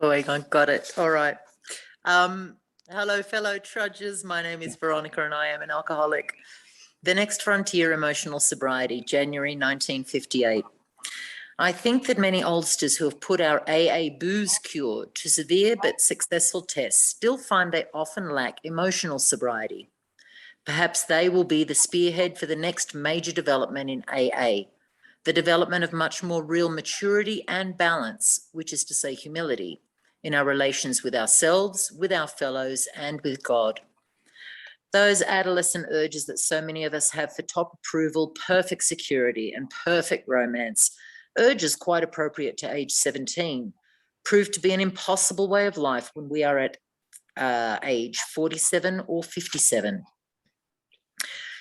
Going on, got it. All right. Um, Hello, fellow trudgers. My name is Veronica and I am an alcoholic. The Next Frontier Emotional Sobriety, January 1958. I think that many oldsters who have put our AA booze cure to severe but successful tests still find they often lack emotional sobriety. Perhaps they will be the spearhead for the next major development in AA, the development of much more real maturity and balance, which is to say humility, in our relations with ourselves, with our fellows, and with God. Those adolescent urges that so many of us have for top approval, perfect security, and perfect romance, urges quite appropriate to age 17, prove to be an impossible way of life when we are at age 47 or 57.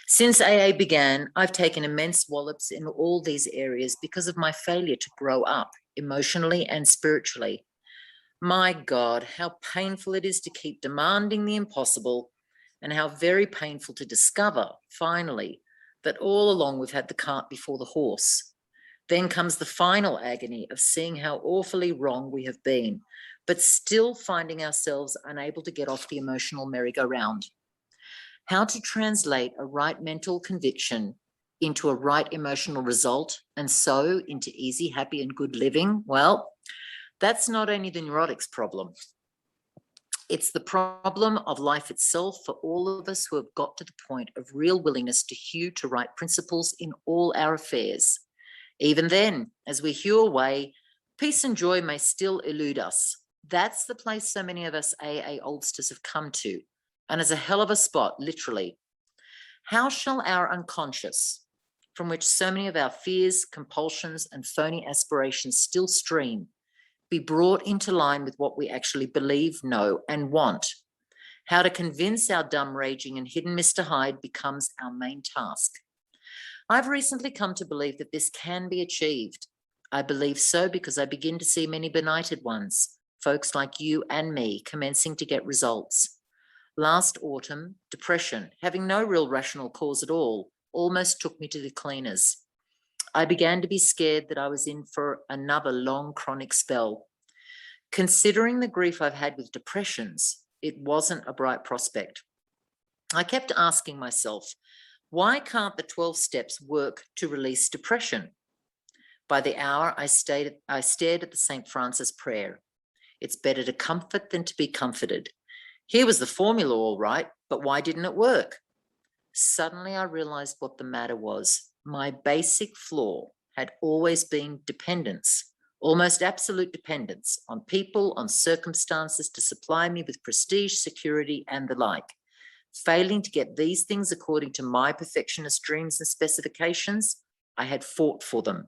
Since AA began, I've taken immense wallops in all these areas because of my failure to grow up emotionally and spiritually. My God, how painful it is to keep demanding the impossible, and how very painful to discover, finally, that all along we've had the cart before the horse. Then comes the final agony of seeing how awfully wrong we have been, but still finding ourselves unable to get off the emotional merry-go-round. How to translate a right mental conviction into a right emotional result, and so into easy, happy, and good living? Well, that's not only the neurotic's problem. It's the problem of life itself for all of us who have got to the point of real willingness to hew to right principles in all our affairs. Even then, as we hew away, peace and joy may still elude us. That's the place so many of us AA oldsters have come to, and is a hell of a spot, literally. How shall our unconscious, from which so many of our fears, compulsions, and phony aspirations still stream, be brought into line with what we actually believe, know, and want? How to convince our dumb, raging, and hidden Mr. Hyde becomes our main task. I've recently come to believe that this can be achieved. I believe so because I begin to see many benighted ones, folks like you and me, commencing to get results. Last autumn, depression, having no real rational cause at all, almost took me to the cleaners. I began to be scared that I was in for another long chronic spell. Considering the grief I've had with depressions, it wasn't a bright prospect. I kept asking myself, why can't the 12 steps work to release depression? By the hour, I stared at the St. Francis prayer. It's better to comfort than to be comforted. Here was the formula all right, but why didn't it work? Suddenly I realized what the matter was. My basic flaw had always been dependence, almost absolute dependence on people, on circumstances to supply me with prestige, security, and the like. Failing to get these things according to my perfectionist dreams and specifications, I had fought for them.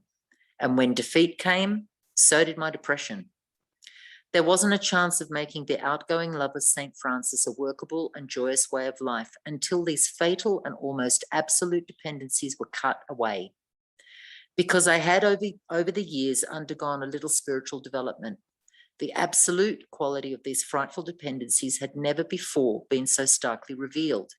And when defeat came, so did my depression. There wasn't a chance of making the outgoing love of St. Francis a workable and joyous way of life until these fatal and almost absolute dependencies were cut away. Because I had over the years undergone a little spiritual development, the absolute quality of these frightful dependencies had never before been so starkly revealed.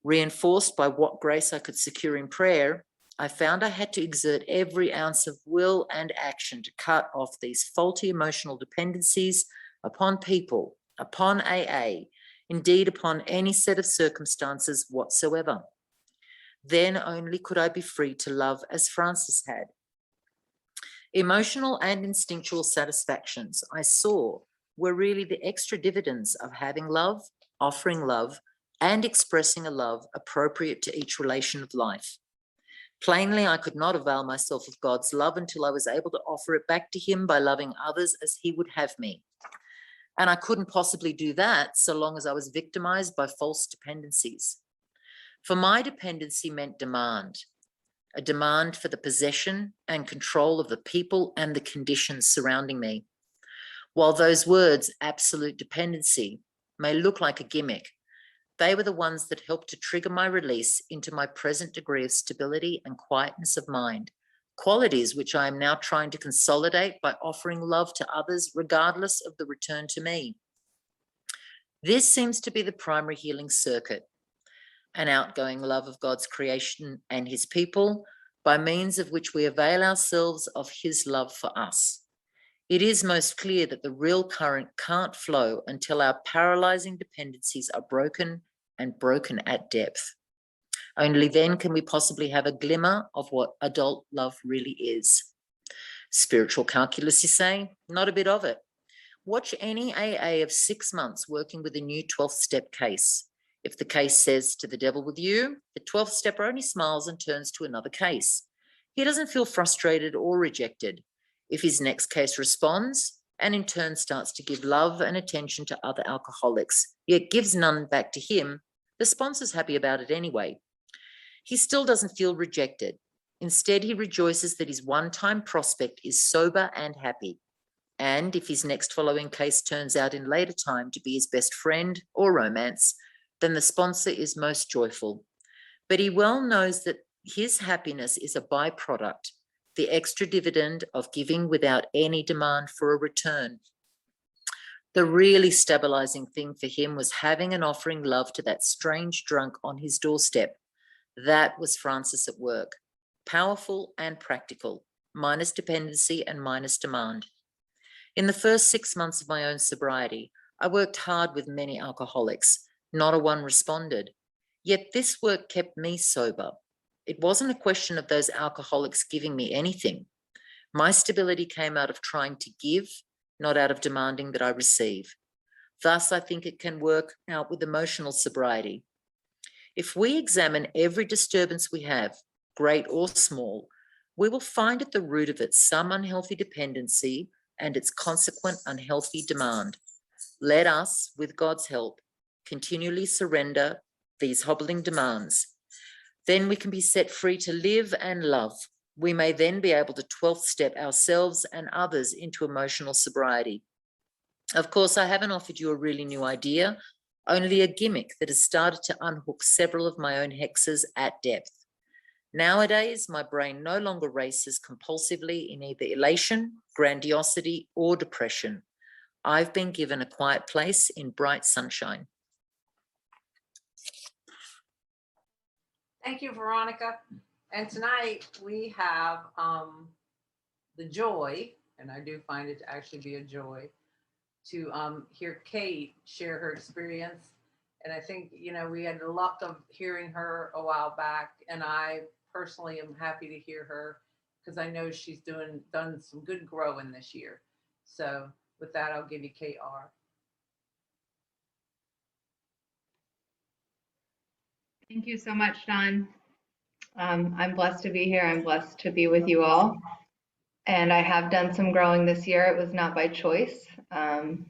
Reinforced by what grace I could secure in prayer, I found I had to exert every ounce of will and action to cut off these faulty emotional dependencies upon people, upon AA, indeed upon any set of circumstances whatsoever. Then only could I be free to love as Francis had. Emotional and instinctual satisfactions I saw were really the extra dividends of having love, offering love, and expressing a love appropriate to each relation of life. Plainly, I could not avail myself of God's love until I was able to offer it back to him by loving others as he would have me. And I couldn't possibly do that so long as I was victimized by false dependencies. For my dependency meant demand, a demand for the possession and control of the people and the conditions surrounding me. While those words, absolute dependency, may look like a gimmick, they were the ones that helped to trigger my release into my present degree of stability and quietness of mind, qualities which I am now trying to consolidate by offering love to others regardless of the return to me. This seems to be the primary healing circuit, an outgoing love of God's creation and his people, by means of which we avail ourselves of his love for us. It is most clear that the real current can't flow until our paralyzing dependencies are broken and broken at depth. Only then can we possibly have a glimmer of what adult love really is. Spiritual calculus, you say? Not a bit of it. Watch any AA of 6 months working with a new 12th step case. If the case says to the devil with you, the 12th stepper only smiles and turns to another case. He doesn't feel frustrated or rejected. If his next case responds, and in turn starts to give love and attention to other alcoholics, yet gives none back to him, the sponsor's happy about it anyway. He still doesn't feel rejected. Instead, he rejoices that his one-time prospect is sober and happy. And if his next following case turns out in later time to be his best friend or romance, then the sponsor is most joyful. But he well knows that his happiness is a byproduct, the extra dividend of giving without any demand for a return. The really stabilizing thing for him was having and offering love to that strange drunk on his doorstep. That was Francis at work, powerful and practical, minus dependency and minus demand. In the first 6 months of my own sobriety, I worked hard with many alcoholics. Not a one responded. Yet this work kept me sober. It wasn't a question of those alcoholics giving me anything. My stability came out of trying to give, not out of demanding that I receive. Thus, I think it can work out with emotional sobriety. If we examine every disturbance we have, great or small, we will find at the root of it some unhealthy dependency and its consequent unhealthy demand. Let us, with God's help, continually surrender these hobbling demands. Then we can be set free to live and love. We may then be able to 12th step ourselves and others into emotional sobriety. Of course, I haven't offered you a really new idea, only a gimmick that has started to unhook several of my own hexes at depth. Nowadays, my brain no longer races compulsively in either elation, grandiosity, or depression. I've been given a quiet place in bright sunshine. Thank you, Veronica. And tonight we have the joy, and I do find it to actually be a joy, to hear Kate share her experience. And I think, we had the luck of hearing her a while back, and I personally am happy to hear her because I know she's done some good growing this year. So with that, I'll give you Kate R. Thank you so much, Dawn. I'm blessed to be here. I'm blessed to be with you all. And I have done some growing this year. It was not by choice. And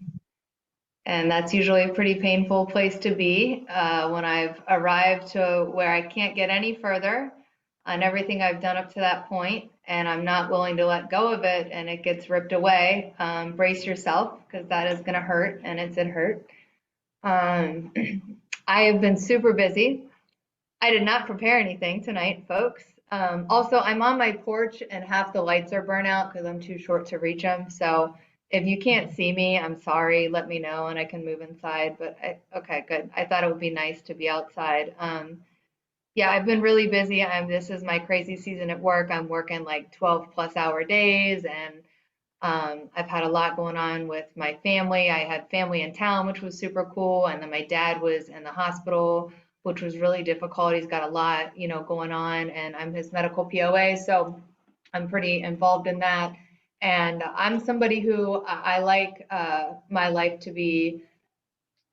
that's usually a pretty painful place to be when I've arrived to where I can't get any further on everything I've done up to that point, and I'm not willing to let go of it, and it gets ripped away. Brace yourself, because that is going to hurt, and it did hurt. I have been super busy. I did not prepare anything tonight, folks. Also, I'm on my porch and half the lights are burnt out because I'm too short to reach them. So if you can't see me, I'm sorry, let me know and I can move inside. But okay, good. I thought it would be nice to be outside. Yeah, I've been really busy. This is my crazy season at work. I'm working like 12+ hour days, and I've had a lot going on with my family. I had family in town, which was super cool. And then my dad was in the hospital, which was really difficult. He's got a lot, going on, and I'm his medical POA. So I'm pretty involved in that. And I'm somebody who I like my life to be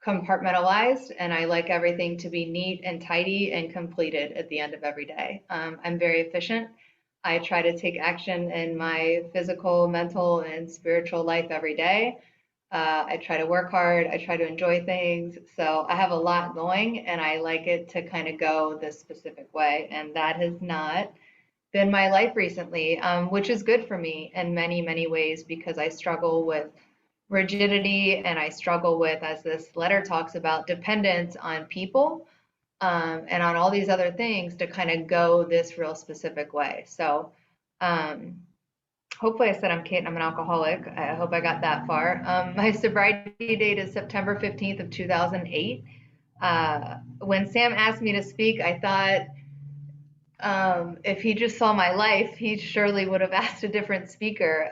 compartmentalized, and I like everything to be neat and tidy and completed at the end of every day. I'm very efficient. I try to take action in my physical, mental, and spiritual life every day. I try to work hard. I try to enjoy things. So I have a lot going, and I like it to kind of go this specific way. And that has not been my life recently, which is good for me in many, many ways, because I struggle with rigidity, and I struggle with, as this letter talks about, dependence on people and on all these other things to kind of go this real specific way. So hopefully I said I'm Kate and I'm an alcoholic. I hope I got that far. My sobriety date is September 15th of 2008. When Sam asked me to speak, I thought if he just saw my life, he surely would have asked a different speaker.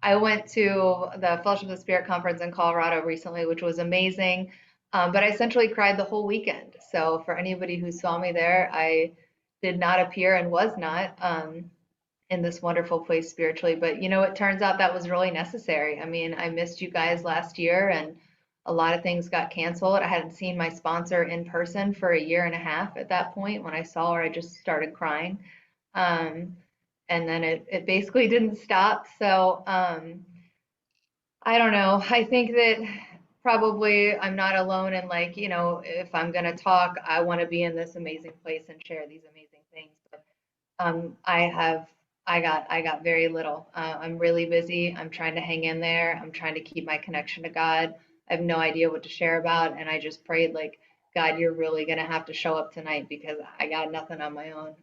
I went to the Fellowship of the Spirit conference in Colorado recently, which was amazing. But I essentially cried the whole weekend. So for anybody who saw me there, I did not appear and was not in this wonderful place spiritually. But it turns out that was really necessary. I mean, I missed you guys last year and a lot of things got canceled. I hadn't seen my sponsor in person for a year and a half at that point. When I saw her, I just started crying. And then it basically didn't stop. So I don't know. I think that probably I'm not alone in like, if I'm gonna talk, I want to be in this amazing place and share these amazing things. But I got very little. I'm really busy. I'm trying to hang in there. I'm trying to keep my connection to God. I have no idea what to share about, and I just prayed like, God, you're really gonna have to show up tonight because I got nothing on my own.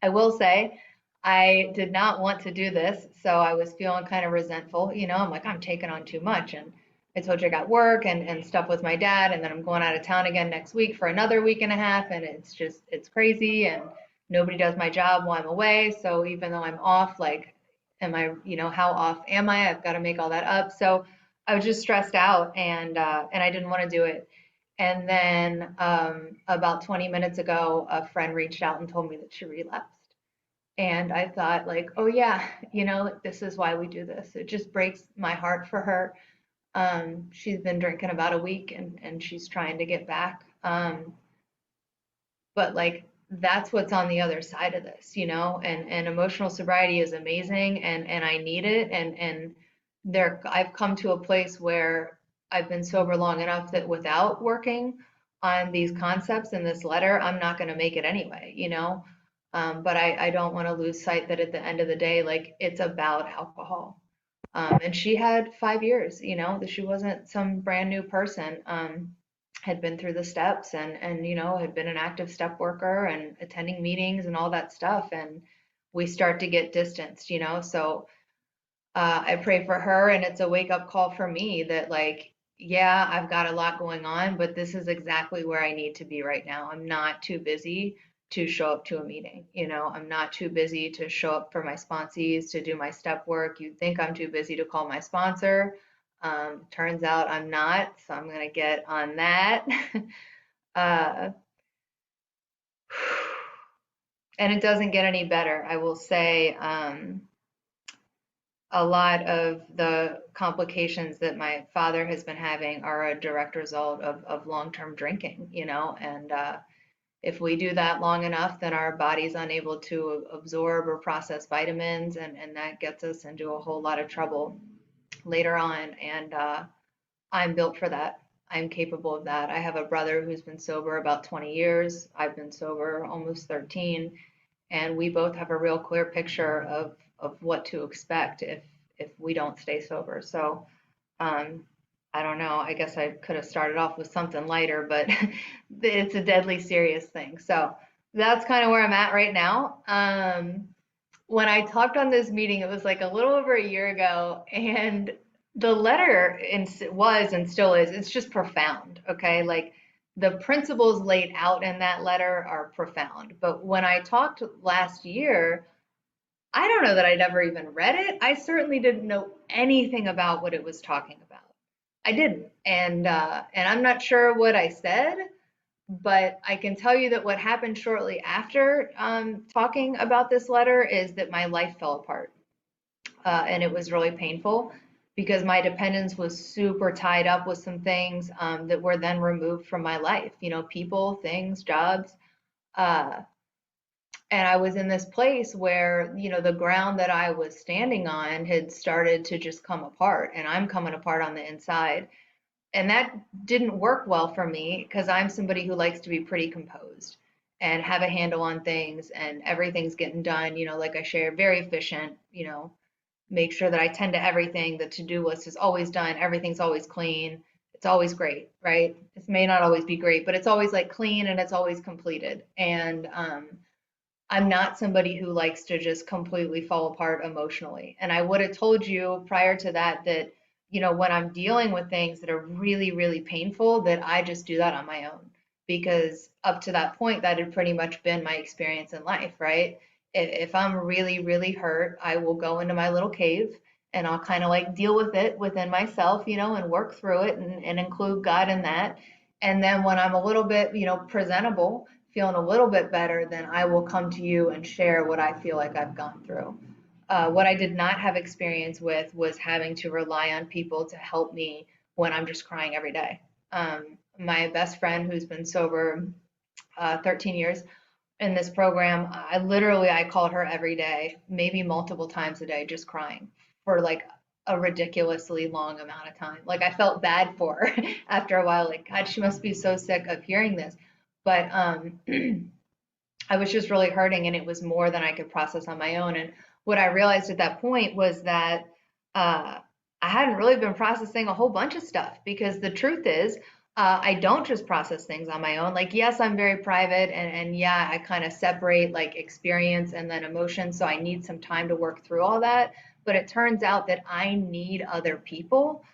I will say I did not want to do this, so I was feeling kind of resentful. I'm like, I'm taking on too much. And I told you I got work and stuff with my dad, and then I'm going out of town again next week for another week and a half, and it's crazy, and nobody does my job while I'm away. So even though I'm off, like, how off am I? I've got to make all that up. So I was just stressed out, and I didn't want to do it. And then about 20 minutes ago, a friend reached out and told me that she relapsed. And I thought, like, oh yeah, like, this is why we do this. It just breaks my heart for her. She's been drinking about a week and she's trying to get back. But like that's what's on the other side of this, and emotional sobriety is amazing and I need it. And I've come to a place where I've been sober long enough that without working on these concepts in this letter, I'm not going to make it anyway. But I don't want to lose sight that at the end of the day, like it's about alcohol. And she had 5 years, that she wasn't some brand new person. Had been through the steps and had been an active step worker and attending meetings and all that stuff. And we start to get distanced. So I pray for her, and it's a wake up call for me that, like, yeah, I've got a lot going on, but this is exactly where I need to be right now. I'm not too busy to show up to a meeting. I'm not too busy to show up for my sponsees, to do my step work. You'd think I'm too busy to call my sponsor. Turns out I'm not, so I'm going to get on that. uh, and it doesn't get any better. I will say, a lot of the complications that my father has been having are a direct result of long-term drinking, and if we do that long enough, then our body's unable to absorb or process vitamins, and that gets us into a whole lot of trouble later on. And I'm built for that. I'm capable of that. I have a brother who's been sober about 20 years. I've been sober almost 13, and we both have a real clear picture of what to expect if we don't stay sober. So I don't know. I guess I could have started off with something lighter, but it's a deadly serious thing. So that's kind of where I'm at right now. When I talked on this meeting, it was like a little over a year ago, and the letter was and still is, it's just profound. Okay. Like the principles laid out in that letter are profound. But when I talked last year, I don't know that I'd ever even read it. I certainly didn't know anything about what it was talking about. I didn't. And I'm not sure what I said, but I can tell you that what happened shortly after talking about this letter is that my life fell apart. And it was really painful because my dependence was super tied up with some things that were then removed from my life, people, things, jobs. And I was in this place where, the ground that I was standing on had started to just come apart, and I'm coming apart on the inside. And that didn't work well for me because I'm somebody who likes to be pretty composed and have a handle on things and everything's getting done, like I share, very efficient, make sure that I tend to everything. The to-do list is always done. Everything's always clean. It's always great, right? This may not always be great, but it's always like clean and it's always completed. And I'm not somebody who likes to just completely fall apart emotionally. And I would have told you prior to that, when I'm dealing with things that are really, really painful, that I just do that on my own. Because up to that point, that had pretty much been my experience in life, right? If I'm really, really hurt, I will go into my little cave and I'll kind of like deal with it within myself, and work through it and include God in that. And then when I'm a little bit, presentable, feeling a little bit better, then I will come to you and share what I feel like I've gone through. What I did not have experience with was having to rely on people to help me when I'm just crying every day. My best friend, who's been sober 13 years in this program, I called her every day, maybe multiple times a day, just crying for like a ridiculously long amount of time. Like I felt bad for her after a while, like, God, she must be so sick of hearing this. But I was just really hurting, and it was more than I could process on my own. And what I realized at that point was that I hadn't really been processing a whole bunch of stuff, because the truth is, I don't just process things on my own. Like, yes, I'm very private, and yeah, I kind of separate like experience and then emotion. So I need some time to work through all that. But it turns out that I need other people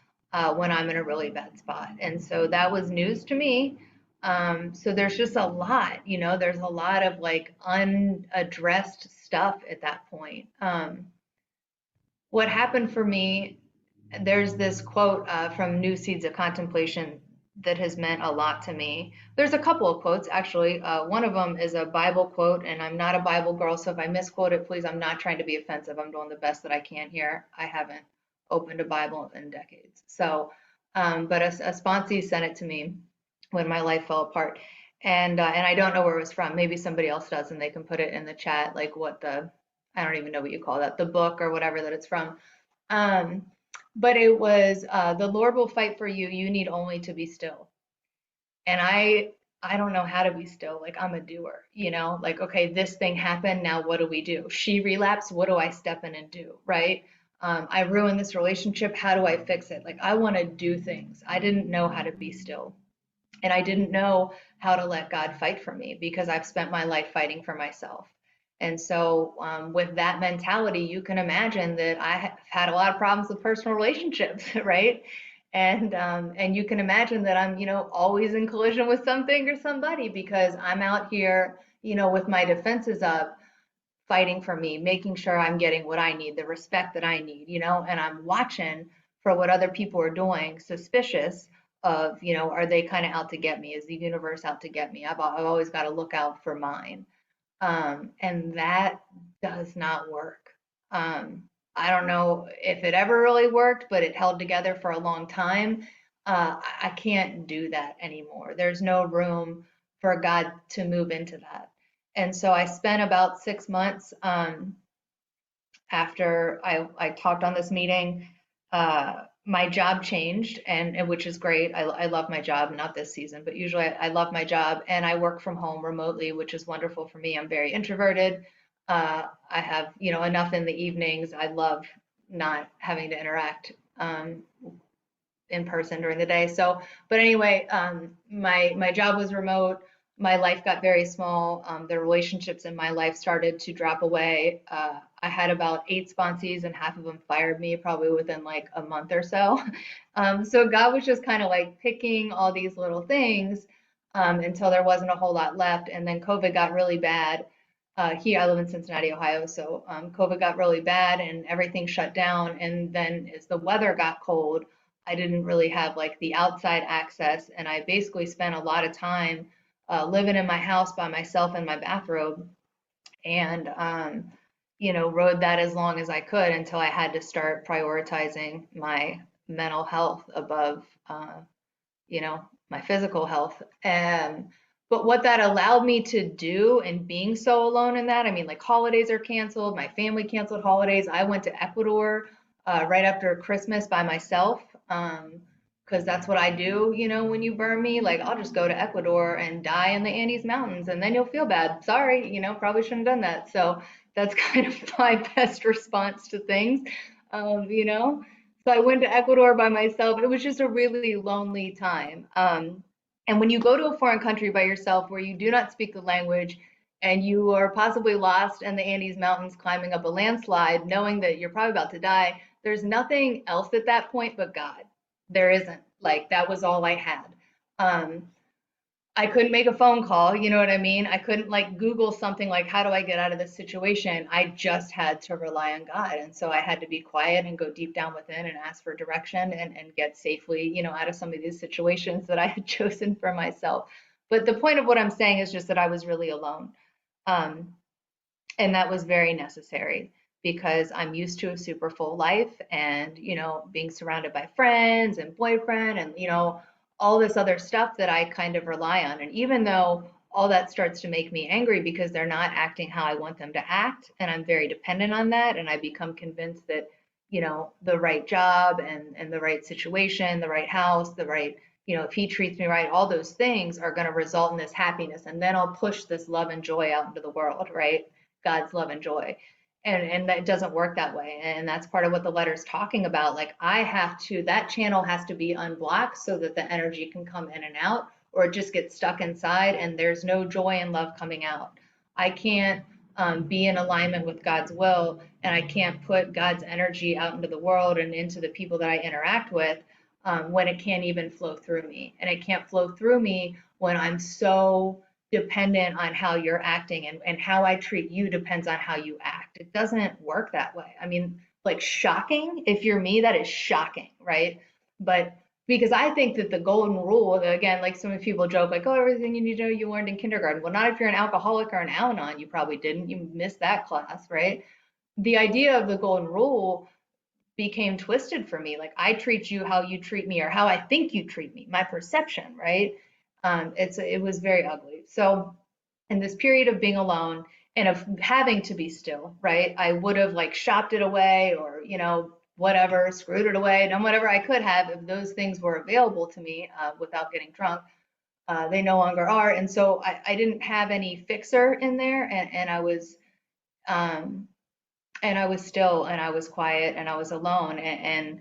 when I'm in a really bad spot. And so that was news to me. So there's just a lot, there's a lot of like unaddressed stuff at that point. What happened for me, there's this quote from New Seeds of Contemplation that has meant a lot to me. There's a couple of quotes, actually. One of them is a Bible quote, and I'm not a Bible girl, so if I misquote it, please, I'm not trying to be offensive. I'm doing the best that I can here. I haven't opened a Bible in decades. So, but a sponsee sent it to me when my life fell apart. And I don't know where it was from. Maybe somebody else does, and they can put it in the chat, like I don't even know what you call that, the book or whatever that it's from. But it was, the Lord will fight for you. You need only to be still. And I don't know how to be still. Like, I'm a doer, like, okay, this thing happened. Now what do we do? She relapsed. What do I step in and do? Right. I ruined this relationship. How do I fix it? Like, I want to do things. I didn't know how to be still. And I didn't know how to let God fight for me, because I've spent my life fighting for myself. And so, with that mentality, you can imagine that I have had a lot of problems with personal relationships, right? And you can imagine that I'm, always in collision with something or somebody, because I'm out here, with my defenses up, fighting for me, making sure I'm getting what I need, the respect that I need, and I'm watching for what other people are doing, suspicious of, are they kind of out to get me? Is the universe out to get me? I've always got to look out for mine. And that does not work. I don't know if it ever really worked, but it held together for a long time. I can't do that anymore. There's no room for God to move into that. And so I spent about 6 months after I talked on this meeting. My job changed, and which is great. I love my job, not this season, but usually I love my job, and I work from home remotely, which is wonderful for me. I'm very introverted. I have, enough in the evenings. I love not having to interact in person during the day. So, but anyway, my job was remote. My life got very small. The relationships in my life started to drop away. I had about 8 sponsees, and half of them fired me probably within like a month or so. So God was just kind of like picking all these little things until there wasn't a whole lot left. And then COVID got really bad. Here, I live in Cincinnati, Ohio. So COVID got really bad and everything shut down. And then as the weather got cold, I didn't really have like the outside access. And I basically spent a lot of time living in my house by myself in my bathrobe, and rode that as long as I could until I had to start prioritizing my mental health above my physical health. But what that allowed me to do, and being so alone in that, I mean, like, holidays are canceled, my family canceled holidays. I went to Ecuador right after Christmas by myself, because that's what I do, when you burn me. Like, I'll just go to Ecuador and die in the Andes Mountains, and then you'll feel bad. Sorry, probably shouldn't have done that. So that's kind of my best response to things, So I went to Ecuador by myself. It was just a really lonely time. And when you go to a foreign country by yourself where you do not speak the language, and you are possibly lost in the Andes Mountains climbing up a landslide, knowing that you're probably about to die, there's nothing else at that point but God. There isn't. Like, that was all I had. I couldn't make a phone call, you know what I mean? I couldn't like Google something like, how do I get out of this situation? I just had to rely on God. And so I had to be quiet and go deep down within and ask for direction and get safely, out of some of these situations that I had chosen for myself. But the point of what I'm saying is just that I was really alone. Um, and that was very necessary because I'm used to a super full life and, being surrounded by friends and boyfriend and, all this other stuff that I kind of rely on. And even though all that starts to make me angry because they're not acting how I want them to act, and I'm very dependent on that, and I become convinced that, the right job and the right situation, the right house, the right, if he treats me right, all those things are going to result in this happiness. And then I'll push this love and joy out into the world, right? God's love and joy. And that doesn't work that way. And that's part of what the letter's talking about. Like that channel has to be unblocked so that the energy can come in and out, or it just gets stuck inside and there's no joy and love coming out. I can't be in alignment with God's will, and I can't put God's energy out into the world and into the people that I interact with when it can't even flow through me. And it can't flow through me when I'm so dependent on how you're acting, and how I treat you depends on how you act. It doesn't work that way. I mean, like, shocking. If you're me, that is shocking, right? But because I think that the golden rule, again, like so many people joke, like, oh, everything you need to know you learned in kindergarten. Well, not if you're an alcoholic or an Al-Anon, you probably didn't. You missed that class, right? The idea of the golden rule became twisted for me. Like, I treat you how you treat me, or how I think you treat me, my perception, right? It was very ugly. So in this period of being alone and of having to be still, right? I would have like shopped it away, or, whatever, screwed it away, done whatever I could have if those things were available to me without getting drunk. They no longer are. And so I didn't have any fixer in there, um, and I was still, and I was quiet, and I was alone. And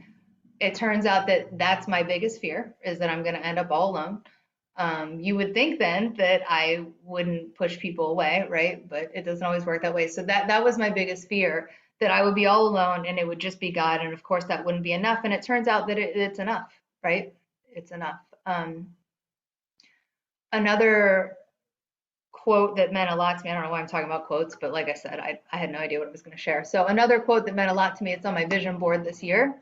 it turns out that that's my biggest fear, is that I'm going to end up all alone. You would think then that I wouldn't push people away, right? But it doesn't always work that way. So that was my biggest fear, that I would be all alone and it would just be God. And of course, that wouldn't be enough. And it turns out that it's enough, right? It's enough. Another quote that meant a lot to me. I don't know why I'm talking about quotes, but like I said, I had no idea what I was going to share. So another quote that meant a lot to me, it's on my vision board this year.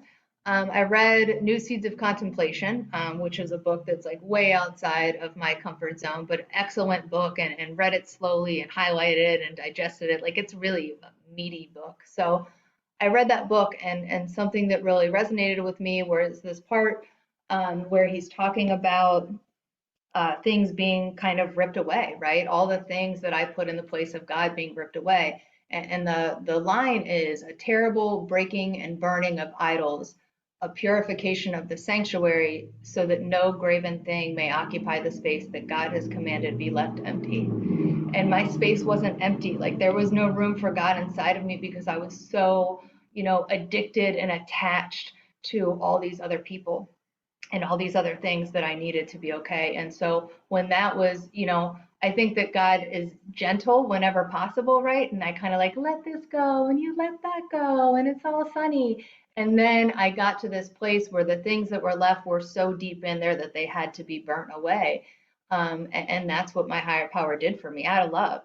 I read New Seeds of Contemplation, which is a book that's like way outside of my comfort zone, but excellent book, and read it slowly and highlighted it and digested it. Like, it's really a meaty book. So I read that book, and something that really resonated with me was this part where he's talking about things being kind of ripped away, right? All the things that I put in the place of God being ripped away. And the line is a terrible breaking and burning of idols, a purification of the sanctuary, so that no graven thing may occupy the space that God has commanded be left empty. And my space wasn't empty. Like, there was no room for God inside of me because I was so, addicted and attached to all these other people and all these other things that I needed to be okay. And so when that was, I think that God is gentle whenever possible, right? And I kind of like, let this go and you let that go and it's all sunny. And then I got to this place where the things that were left were so deep in there that they had to be burnt away. And that's what my higher power did for me, out of love.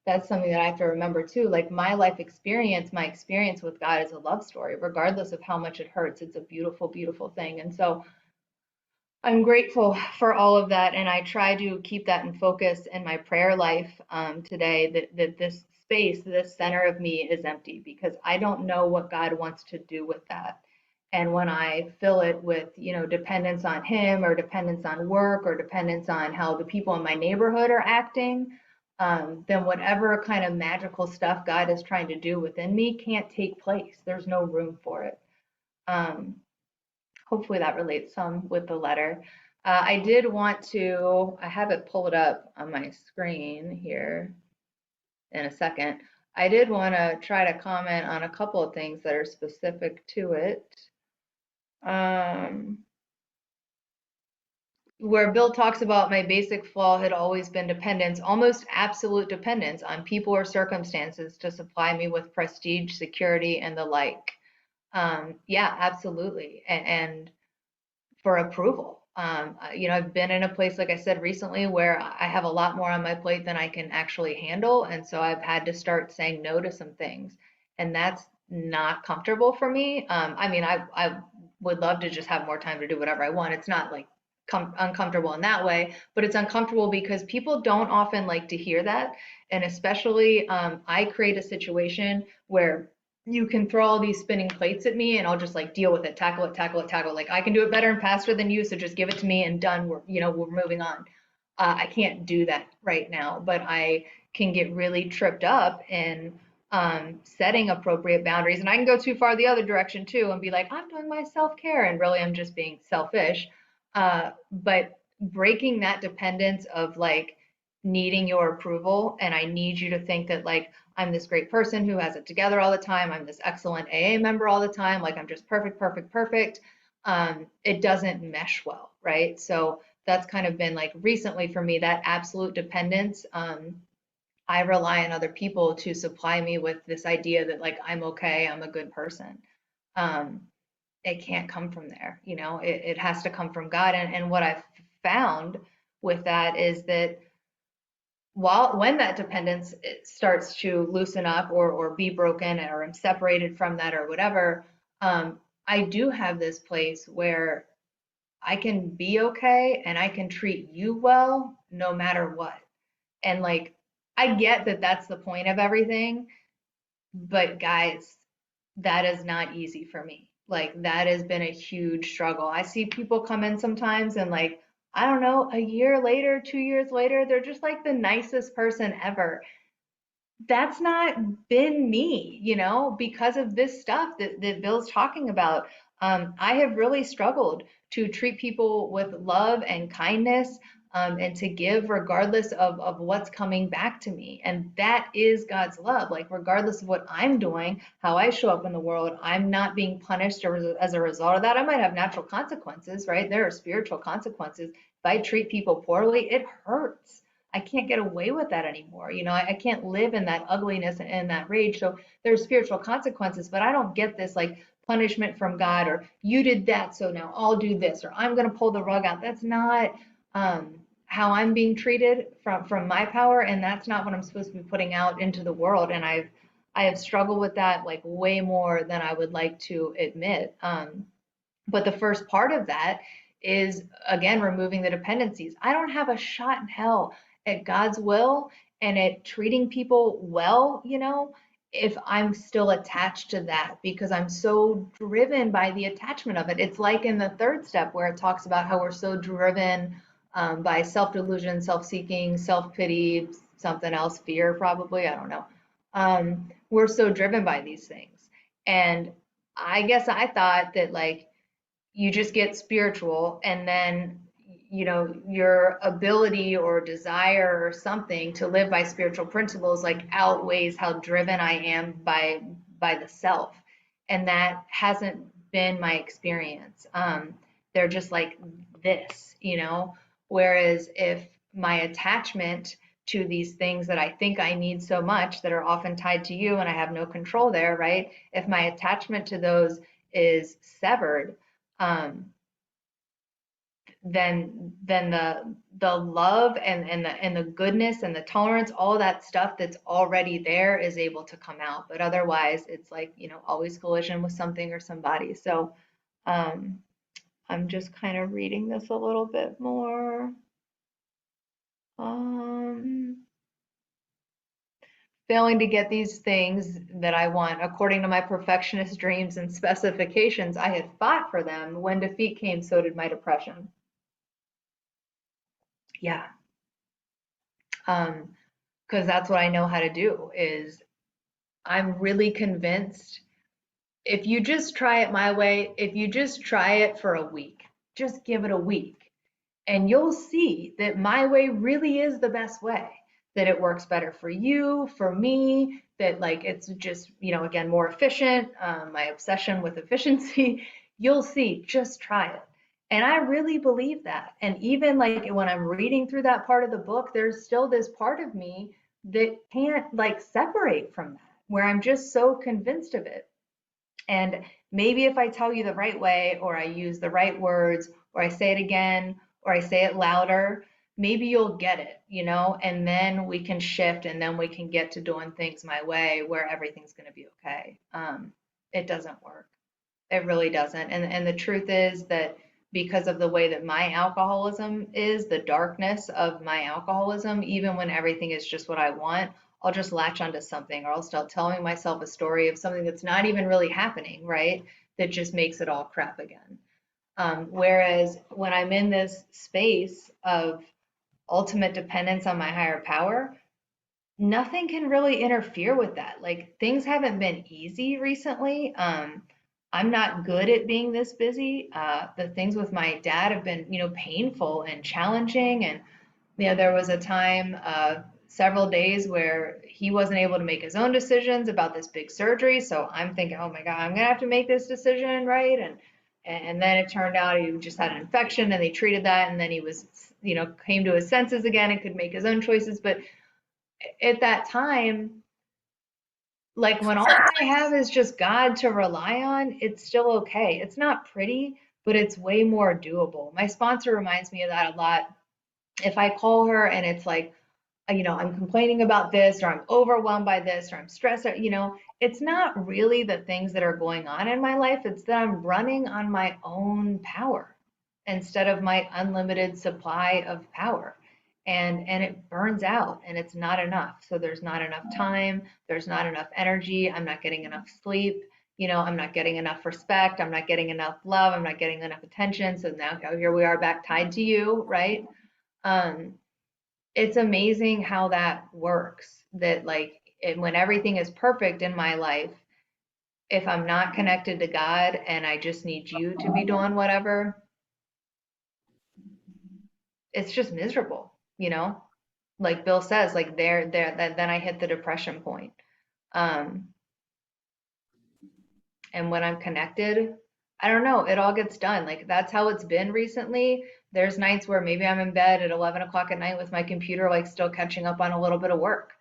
That's something that I have to remember too. Like, my life experience, my experience with God is a love story, regardless of how much it hurts. It's a beautiful, beautiful thing. And so I'm grateful for all of that, and I try to keep that in focus in my prayer life today, that this space, this center of me is empty, because I don't know what God wants to do with that. And when I fill it with, dependence on Him, or dependence on work, or dependence on how the people in my neighborhood are acting, then whatever kind of magical stuff God is trying to do within me can't take place. There's no room for it. Hopefully that relates some with the letter. I did want to, I have it pulled up on my screen here in a second. I did want to try to comment on a couple of things that are specific to it. Where Bill talks about my basic flaw had always been dependence, almost absolute dependence on people or circumstances to supply me with prestige, security, and the like. Yeah, absolutely. And for approval. I've been in a place, like I said recently, where I have a lot more on my plate than I can actually handle. And so I've had to start saying no to some things. And that's not comfortable for me. I would love to just have more time to do whatever I want. It's not like uncomfortable in that way, but it's uncomfortable because people don't often like to hear that. And especially, I create a situation where you can throw all these spinning plates at me and I'll just like deal with it, tackle it, tackle it, tackle it. Like I can do it better and faster than you, so just give it to me and done. We're moving on. I can't do that right now, but I can get really tripped up in setting appropriate boundaries. And I can go too far the other direction too and be like, I'm doing my self-care, and really I'm just being selfish. But breaking that dependence of like needing your approval, and I need you to think that like I'm this great person who has it together all the time. I'm this excellent AA member all the time. Like I'm just perfect, perfect, perfect. It doesn't mesh well, right? So that's kind of been like recently for me, that absolute dependence. I rely on other people to supply me with this idea that like I'm okay, I'm a good person. Um, it can't come from there, it has to come from God. And what I've found with that is that when that dependence starts to loosen up or be broken, or I'm separated from that or whatever, I do have this place where I can be okay and I can treat you well no matter what. And like, I get that that's the point of everything, but guys, that is not easy for me. Like that has been a huge struggle. I see people come in sometimes and like, I don't know, a year later, 2 years later, they're just like the nicest person ever. That's not been me, because of this stuff that Bill's talking about. I have really struggled to treat people with love and kindness, and to give regardless of what's coming back to me. And that is God's love. Like, regardless of what I'm doing, how I show up in the world, I'm not being punished as a result of that. I might have natural consequences, right? There are spiritual consequences. If I treat people poorly, it hurts. I can't get away with that anymore. I can't live in that ugliness and that rage. So there's spiritual consequences, but I don't get this like punishment from God, or you did that, so now I'll do this, or I'm going to pull the rug out. That's not how I'm being treated from my power, and that's not what I'm supposed to be putting out into the world. And I have struggled with that like way more than I would like to admit. But the first part of that is, again, removing the dependencies. I don't have a shot in hell at God's will and at treating people well, if I'm still attached to that, because I'm so driven by the attachment of it. It's like in the third step where it talks about how we're so driven by self-delusion, self-seeking, self-pity, something else, fear probably, I don't know. We're so driven by these things. And I guess I thought that like you just get spiritual, and then your ability or desire or something to live by spiritual principles like outweighs how driven I am by the self. And that hasn't been my experience. They're just like this, whereas if my attachment to these things that I think I need so much, that are often tied to you and I have no control there, right? If my attachment to those is severed, then the love and the goodness and the tolerance, all that stuff that's already there is able to come out. But otherwise, it's like, always collision with something or somebody. So I'm just kind of reading this a little bit more. Failing to get these things that I want according to my perfectionist dreams and specifications, I had fought for them. When defeat came, so did my depression. Yeah. Because that's what I know how to do. Is I'm really convinced if you just try it my way, if you just try it for a week, just give it a week, and you'll see that my way really is the best way, that it works better for you, for me, that like it's just, again, more efficient, my obsession with efficiency. You'll see, just try it. And I really believe that. And even like when I'm reading through that part of the book, there's still this part of me that can't like separate from that, where I'm just so convinced of it. And maybe if I tell you the right way, or I use the right words, or I say it again, or I say it louder, maybe you'll get it, and then we can shift, and then we can get to doing things my way where everything's going to be okay. It doesn't work. It really doesn't. And the truth is that because of the way that my alcoholism is, the darkness of my alcoholism, even when everything is just what I want, I'll just latch onto something, or I'll start telling myself a story of something that's not even really happening, right? That just makes it all crap again. Whereas when I'm in this space of ultimate dependence on my higher power, nothing can really interfere with that. Like, things haven't been easy recently. I'm not good at being this busy. The things with my dad have been, painful and challenging. And, there was a time, several days where he wasn't able to make his own decisions about this big surgery. So I'm thinking, oh my God, I'm gonna have to make this decision, right? And then it turned out he just had an infection, and they treated that, and then he was, came to his senses again and could make his own choices. But at that time, like, when all I have is just God to rely on, it's still okay. It's not pretty, but it's way more doable. My sponsor reminds me of that a lot. If I call her and it's like, I'm complaining about this, or I'm overwhelmed by this, or I'm stressed, or, it's not really the things that are going on in my life. It's that I'm running on my own power instead of my unlimited supply of power. And it burns out, and it's not enough. So there's not enough time, there's not enough energy, I'm not getting enough sleep, I'm not getting enough respect, I'm not getting enough love, I'm not getting enough attention. So now here we are back tied to you, right? It's amazing how that works. That, like, when everything is perfect in my life, if I'm not connected to God and I just need you to be doing whatever, it's just miserable, Like Bill says, like, then I hit the depression point. And when I'm connected, I don't know, it all gets done. Like, that's how it's been recently. There's nights where maybe I'm in bed at 11 o'clock at night with my computer, like, still catching up on a little bit of work.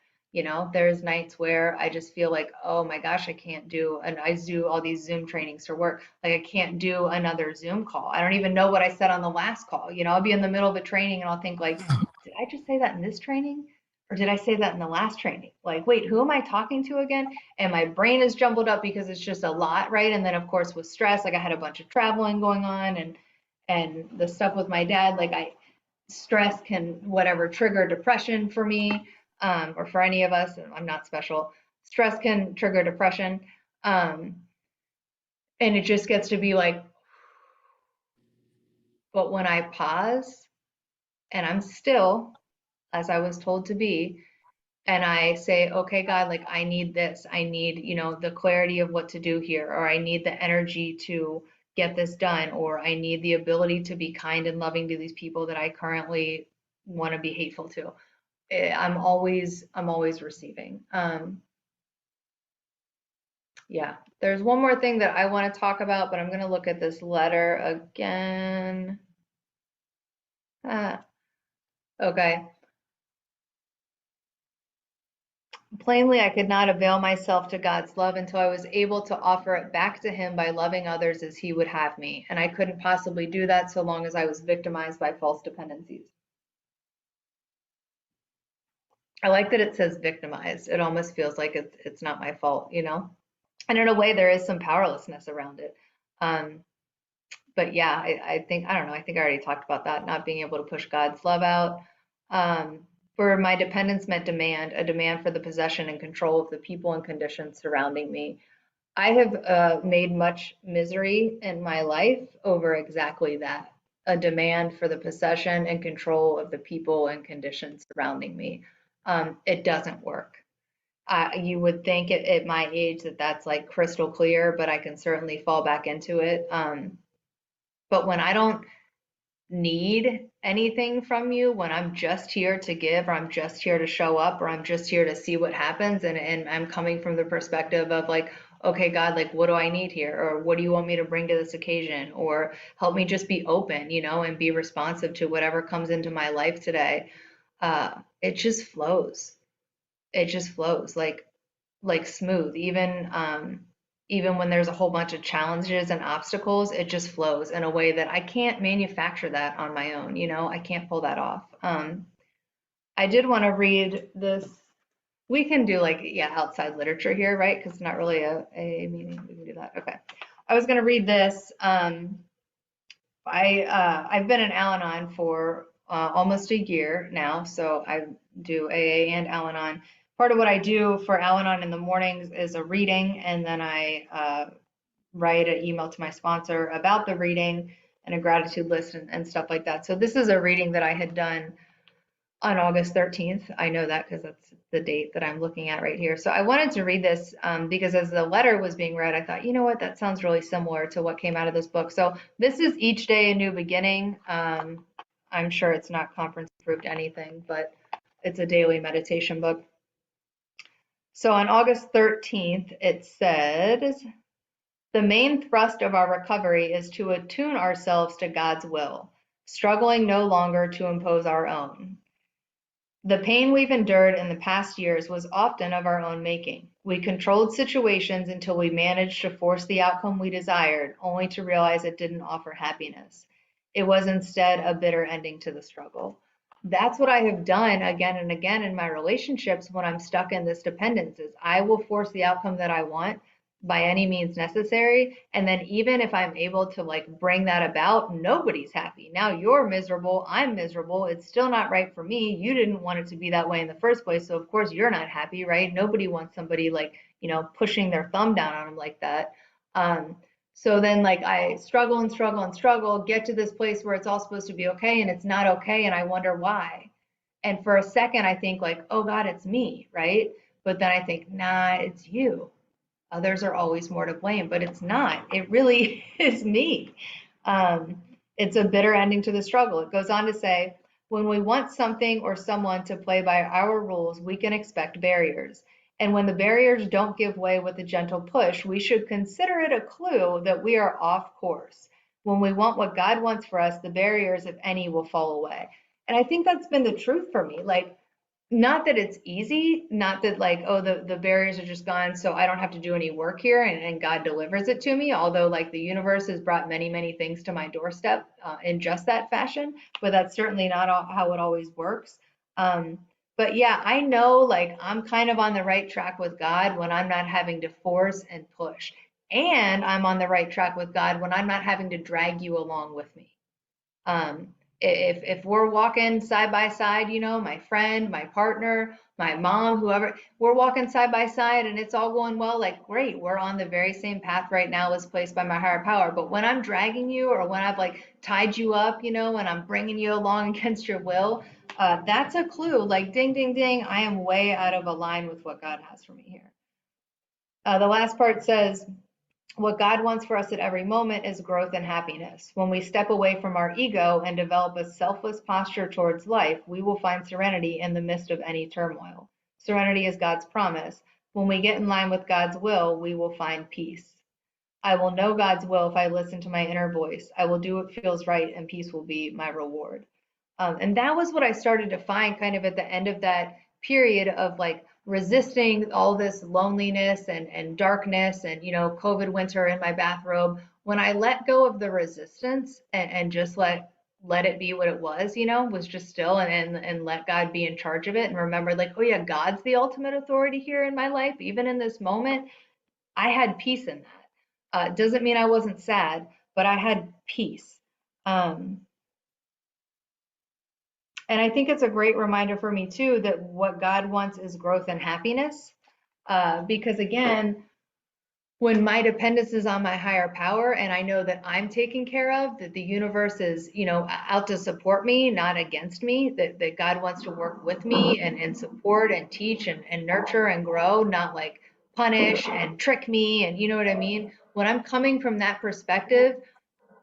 There's nights where I just feel like, oh my gosh, I can't do, and I do all these Zoom trainings for work. Like, I can't do another Zoom call. I don't even know what I said on the last call. I'll be in the middle of a training and I'll think, like, did I just say that in this training? Or did I say that in the last training? Like, wait, who am I talking to again? And my brain is jumbled up because it's just a lot, right? And then of course with stress, like, I had a bunch of traveling going on, and the stuff with my dad, like, stress can whatever trigger depression for me, or for any of us. I'm not special. Stress can trigger depression. And it just gets to be like, but when I pause and I'm still, as I was told to be, and I say, okay, God, like, I need this. I need, the clarity of what to do here, or I need the energy to get this done, or I need the ability to be kind and loving to these people that I currently want to be hateful to. I'm always receiving. Yeah, there's one more thing that I want to talk about, but I'm going to look at this letter again. Okay. Plainly, I could not avail myself to God's love until I was able to offer it back to Him by loving others as He would have me. And I couldn't possibly do that so long as I was victimized by false dependencies. I like that it says victimized. It almost feels like it's not my fault, And in a way, there is some powerlessness around it. But yeah, I think, I don't know, I think I already talked about that, not being able to push God's love out. For my dependence meant demand, a demand for the possession and control of the people and conditions surrounding me. I have made much misery in my life over exactly that, a demand for the possession and control of the people and conditions surrounding me. It doesn't work. You would think at my age that that's like crystal clear, but I can certainly fall back into it. But when I don't need anything from you, when I'm just here to give, or I'm just here to show up, or I'm just here to see what happens, and I'm coming from the perspective of, like, okay, God, like, what do I need here? Or what do you want me to bring to this occasion? Or help me just be open, and be responsive to whatever comes into my life today. It just flows. It just flows like smooth. Even even when there's a whole bunch of challenges and obstacles, it just flows in a way that I can't manufacture that on my own. I can't pull that off. I did want to read this. We can do like, yeah, outside literature here, right? Because it's not really a meeting. We can do that. Okay. I was going to read this. I've been in Al-Anon for almost a year now, so I do AA and Al-Anon. Part of what I do for Al-Anon in the mornings is a reading, and then I write an email to my sponsor about the reading and a gratitude list and stuff like that. So this is a reading that I had done on August 13th. I know that because that's the date that I'm looking at right here. So I wanted to read this because as the letter was being read, I thought, you know what, that sounds really similar to what came out of this book. So this is Each Day a New Beginning. I'm sure it's not conference approved anything, but it's a daily meditation book. So on August 13th, it says, the main thrust of our recovery is to attune ourselves to God's will, struggling no longer to impose our own. The pain we've endured in the past years was often of our own making. We controlled situations until we managed to force the outcome we desired, only to realize it didn't offer happiness. It was instead a bitter ending to the struggle. That's what I have done again and again in my relationships when I'm stuck in this dependence is I will force the outcome that I want by any means necessary. And then even if I'm able to like bring that about, nobody's happy. Now you're miserable, I'm miserable. It's still not right for me. You didn't want it to be that way in the first place. So of course you're not happy, right? Nobody wants somebody like, pushing their thumb down on them like that. So then like I struggle and struggle and struggle, get to this place where it's all supposed to be okay and it's not okay. And I wonder why. And for a second, I think like, oh God, it's me, right? But then I think, nah, it's you. Others are always more to blame, but it's not. It really is me. It's a bitter ending to the struggle. It goes on to say, when we want something or someone to play by our rules, we can expect barriers. And when the barriers don't give way with a gentle push, we should consider it a clue that we are off course. When we want what God wants for us, the barriers, if any, will fall away. And I think that's been the truth for me. Like, not that it's easy, not that like, oh, the barriers are just gone, so I don't have to do any work here and God delivers it to me. Although like the universe has brought many, many things to my doorstep in just that fashion, but that's certainly not how it always works. But yeah, I know like I'm kind of on the right track with God when I'm not having to force and push. And I'm on the right track with God when I'm not having to drag you along with me. Um, if we're walking side by side, my friend, my partner, my mom, whoever, we're walking side by side and it's all going well, like great, we're on the very same path right now as placed by my higher power. But when I'm dragging you or when I've like tied you up, and I'm bringing you along against your will, that's a clue. Like ding, ding, ding, I am way out of a line with what God has for me here. The last part says, what God wants for us at every moment is growth and happiness. When we step away from our ego and develop a selfless posture towards life, we will find serenity in the midst of any turmoil. Serenity is God's promise. When we get in line with God's will, we will find peace. I will know God's will if I listen to my inner voice. I will do what feels right, and peace will be my reward. And that was what I started to find kind of at the end of that period of like resisting all this loneliness and darkness and, COVID winter in my bathrobe. When I let go of the resistance and just let it be what it was just still and let God be in charge of it and remember like, oh yeah, God's the ultimate authority here in my life. Even in this moment, I had peace in that. Doesn't mean I wasn't sad, but I had peace. And I think it's a great reminder for me too that what God wants is growth and happiness. Because again, when my dependence is on my higher power and I know that I'm taken care of, that the universe is, out to support me, not against me, that God wants to work with me and support and teach and nurture and grow, not like punish and trick me. And you know what I mean? When I'm coming from that perspective,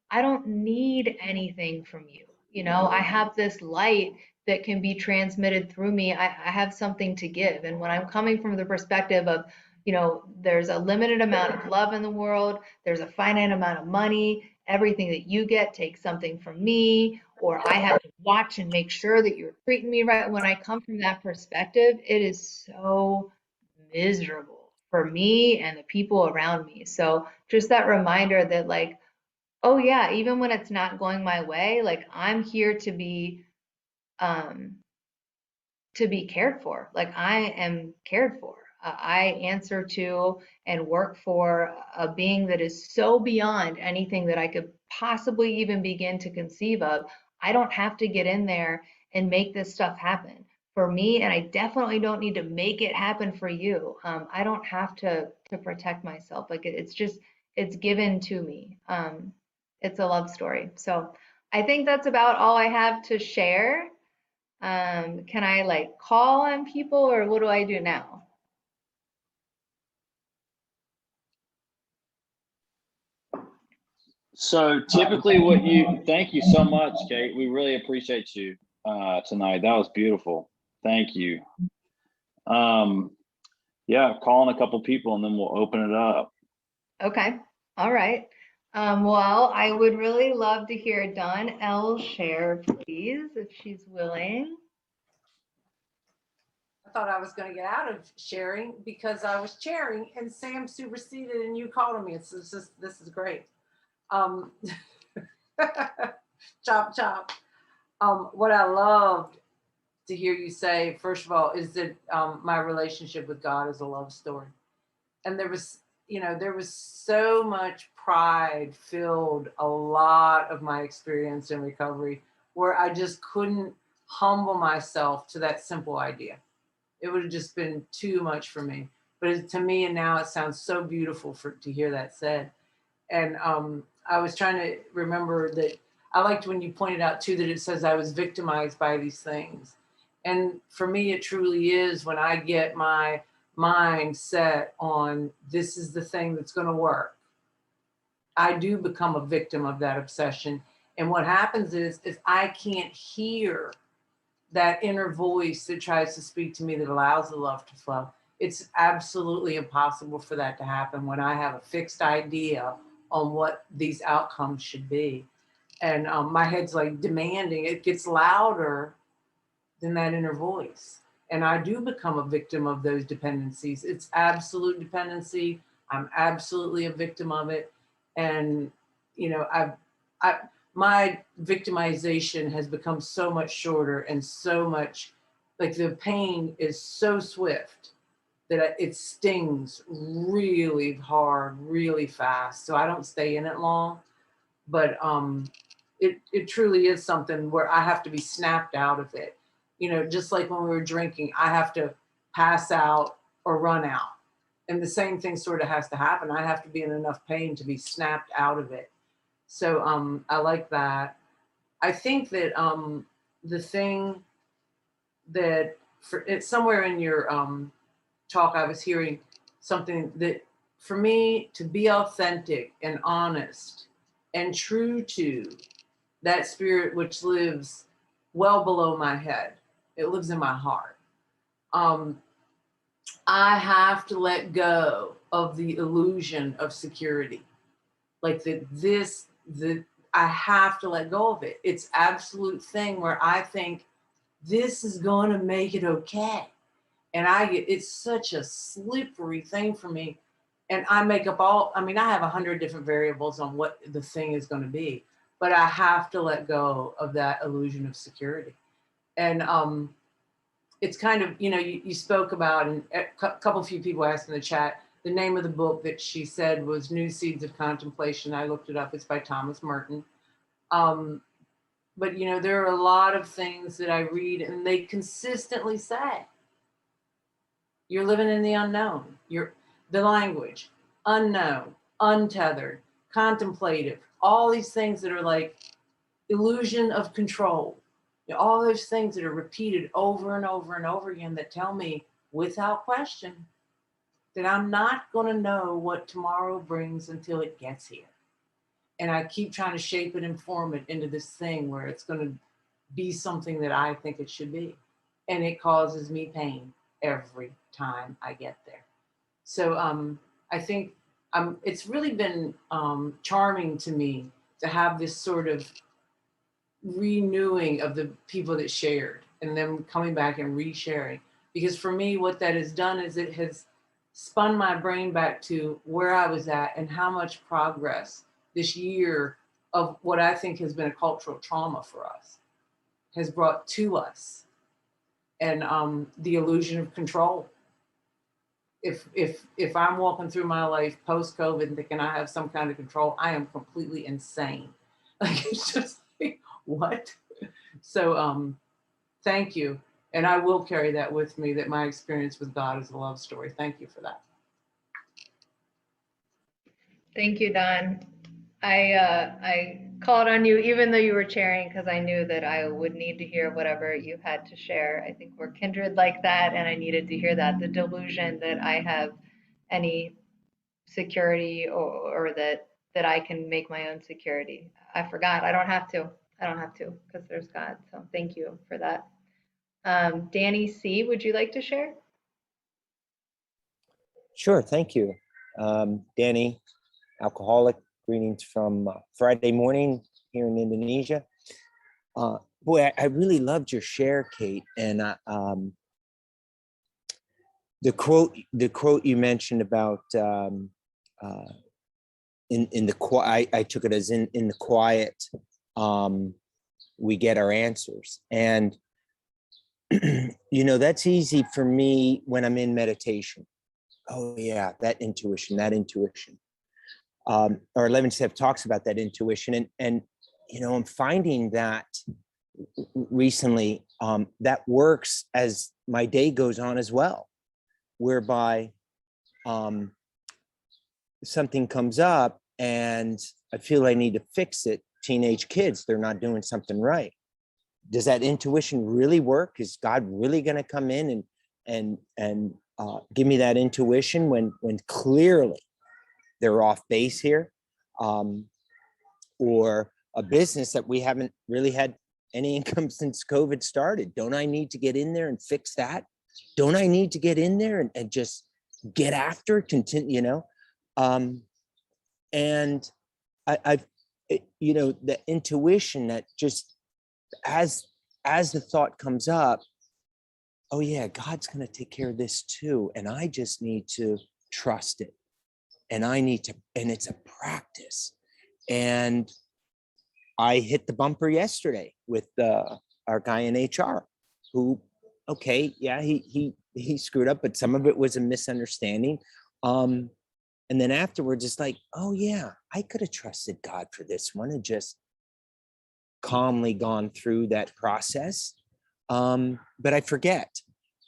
I don't need anything from you. I have this light that can be transmitted through me. I have something to give. And when I'm coming from the perspective of, there's a limited amount of love in the world, there's a finite amount of money, everything that you get takes something from me, or I have to watch and make sure that you're treating me right. When I come from that perspective, it is so miserable for me and the people around me. So just that reminder that like, oh yeah, even when it's not going my way, like I'm here um to be cared for. Like I am cared for. I answer to and work for a being that is so beyond anything that I could possibly even begin to conceive of. I don't have to get in there and make this stuff happen for me, and I definitely don't need to make it happen for you. I don't have to protect myself. Like it's just it's given to me. It's a love story. So I think that's about all I have to share. Can I like call on people or what do I do now? So typically thank you so much, Kate. We really appreciate you tonight. That was beautiful. Thank you. Yeah, call on a couple people and then we'll open it up. Okay. All right. Well, I would really love to hear Dawn L share, please, if she's willing. I thought I was going to get out of sharing because I was sharing and Sam superseded and you called on me. It's just, this is great. Chop, chop. What I loved to hear you say, first of all, is that my relationship with God is a love story. And there was so much pride filled a lot of my experience in recovery where I just couldn't humble myself to that simple idea. It would have just been too much for me. But to me, and now it sounds so beautiful to hear that said. And I was trying to remember that I liked when you pointed out too that it says I was victimized by these things. And for me, it truly is when I get my mind set on this is the thing that's going to work. I do become a victim of that obsession. And what happens is I can't hear that inner voice that tries to speak to me that allows the love to flow. It's absolutely impossible for that to happen when I have a fixed idea on what these outcomes should be. And my head's like demanding, it gets louder than that inner voice. And I do become a victim of those dependencies. It's absolute dependency. I'm absolutely a victim of it. And, you know, my victimization has become so much shorter and so much, like the pain is so swift that it stings really hard, really fast. So I don't stay in it long, but it truly is something where I have to be snapped out of it. You know, just like when we were drinking, I have to pass out or run out. And the same thing sort of has to happen. I have to be in enough pain to be snapped out of it. So I like that. I think that the thing that it's somewhere in your talk, I was hearing something that for me to be authentic and honest and true to that spirit which lives well below my head, it lives in my heart. I have to let go of the illusion of security. Like I have to let go of it. It's absolute thing where I think this is going to make it okay. And it's such a slippery thing for me. And I make up I have 100 different variables on what the thing is going to be, but I have to let go of that illusion of security. And it's kind of, you spoke about, and a few people asked in the chat, the name of the book that she said was New Seeds of Contemplation. I looked it up. It's by Thomas Merton. But, there are a lot of things that I read and they consistently say, you're living in the unknown. The language, unknown, untethered, contemplative, all these things that are like illusion of control. All those things that are repeated over and over and over again that tell me without question that I'm not going to know what tomorrow brings until it gets here. And I keep trying to shape it and form it into this thing where it's going to be something that I think it should be. And it causes me pain every time I get there. So I think it's really been charming to me to have this sort of renewing of the people that shared and them coming back and resharing. Because for me, what that has done is it has spun my brain back to where I was at and how much progress this year of what I think has been a cultural trauma for us has brought to us, and the illusion of control. If I'm walking through my life post COVID and thinking I have some kind of control, I am completely insane. Like, it's just like, what? So thank you. And I will carry that with me, that my experience with God is a love story. Thank you for that. Thank you, Don. I called on you even though you were chairing because I knew that I would need to hear whatever you had to share. I think we're kindred like that, and I needed to hear that. The delusion that I have any security or that I can make my own security. I forgot. I don't have to. I don't have to because there's God. So thank you for that. Danny C., would you like to share? Sure, thank you. Danny, alcoholic, greetings from Friday morning here in Indonesia. Boy, I really loved your share, Kate, and the quote you mentioned about in the quiet. I took it as in the quiet, we get our answers, and you know, that's easy for me when I'm in meditation. Oh yeah, that intuition. Our 11th step talks about that intuition, and you know, I'm finding that recently that works as my day goes on as well, whereby something comes up and I feel I need to fix it. Teenage kids, they're not doing something right. Does that intuition really work? Is God really going to come in and give me that intuition when clearly they're off base here? Or a business that we haven't really had any income since COVID started. Don't I need to get in there and fix that? Don't I need to get in there and just get after it, continue, you know? And I've, you know, the intuition that just as the thought comes up, oh yeah, God's going to take care of this too. And I just need to trust it. And it's a practice. And I hit the bumper yesterday with our guy in HR who, okay, yeah, he screwed up, but some of it was a misunderstanding. And then afterwards, it's like, oh yeah, I could have trusted God for this one and just calmly gone through that process. But I forget.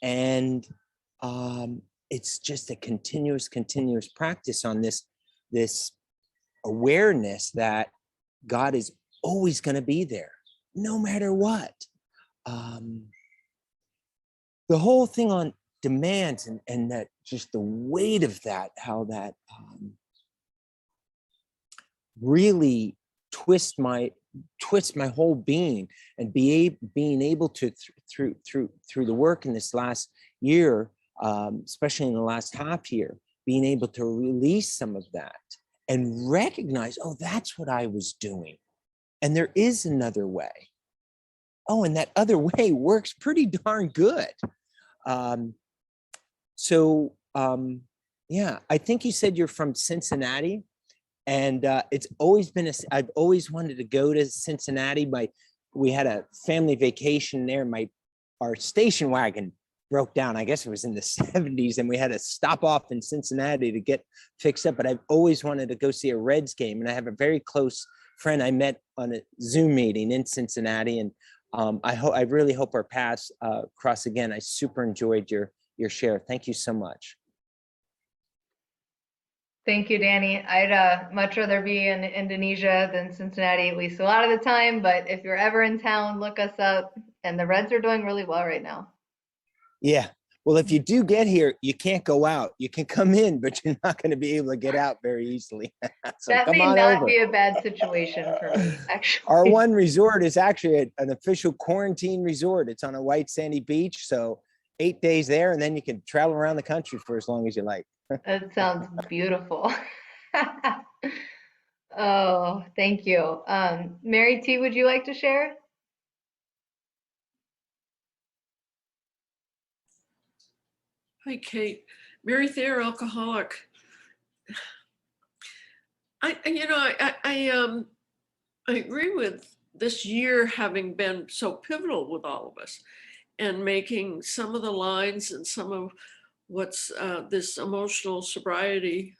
And it's just a continuous practice on this awareness that God is always going to be there, no matter what. The whole thing on demands and that just the weight of that, how that really twists my whole being, and being able to through the work in this last year, especially in the last half year, being able to release some of that and recognize, oh, that's what I was doing. And there is another way. Oh, and that other way works pretty darn good. Yeah, I think you said you're from Cincinnati, and it's always been I've always wanted to go to Cincinnati. We had a family vacation there. Our station wagon broke down. I guess it was in the 70s, and we had to stop off in Cincinnati to get fixed up. But I've always wanted to go see a Reds game, and I have a very close friend I met on a Zoom meeting in Cincinnati, and I really hope our paths cross again. I super enjoyed your share. Thank you so much. Thank you, Danny. I'd much rather be in Indonesia than Cincinnati, at least a lot of the time. But if you're ever in town, look us up. And the Reds are doing really well right now. Yeah. Well, if you do get here, you can't go out. You can come in, but you're not going to be able to get out very easily. So that come may on not over. be a bad situation for me, actually. Our one resort is actually an official quarantine resort. It's on a white sandy beach. So 8 days there, and then you can travel around the country for as long as you like. That sounds beautiful. Oh, thank you. Mary T., would you like to share? Hi, Kate. Mary Thayer, alcoholic. I agree with this year having been so pivotal with all of us, and making some of the lines and some of what's this emotional sobriety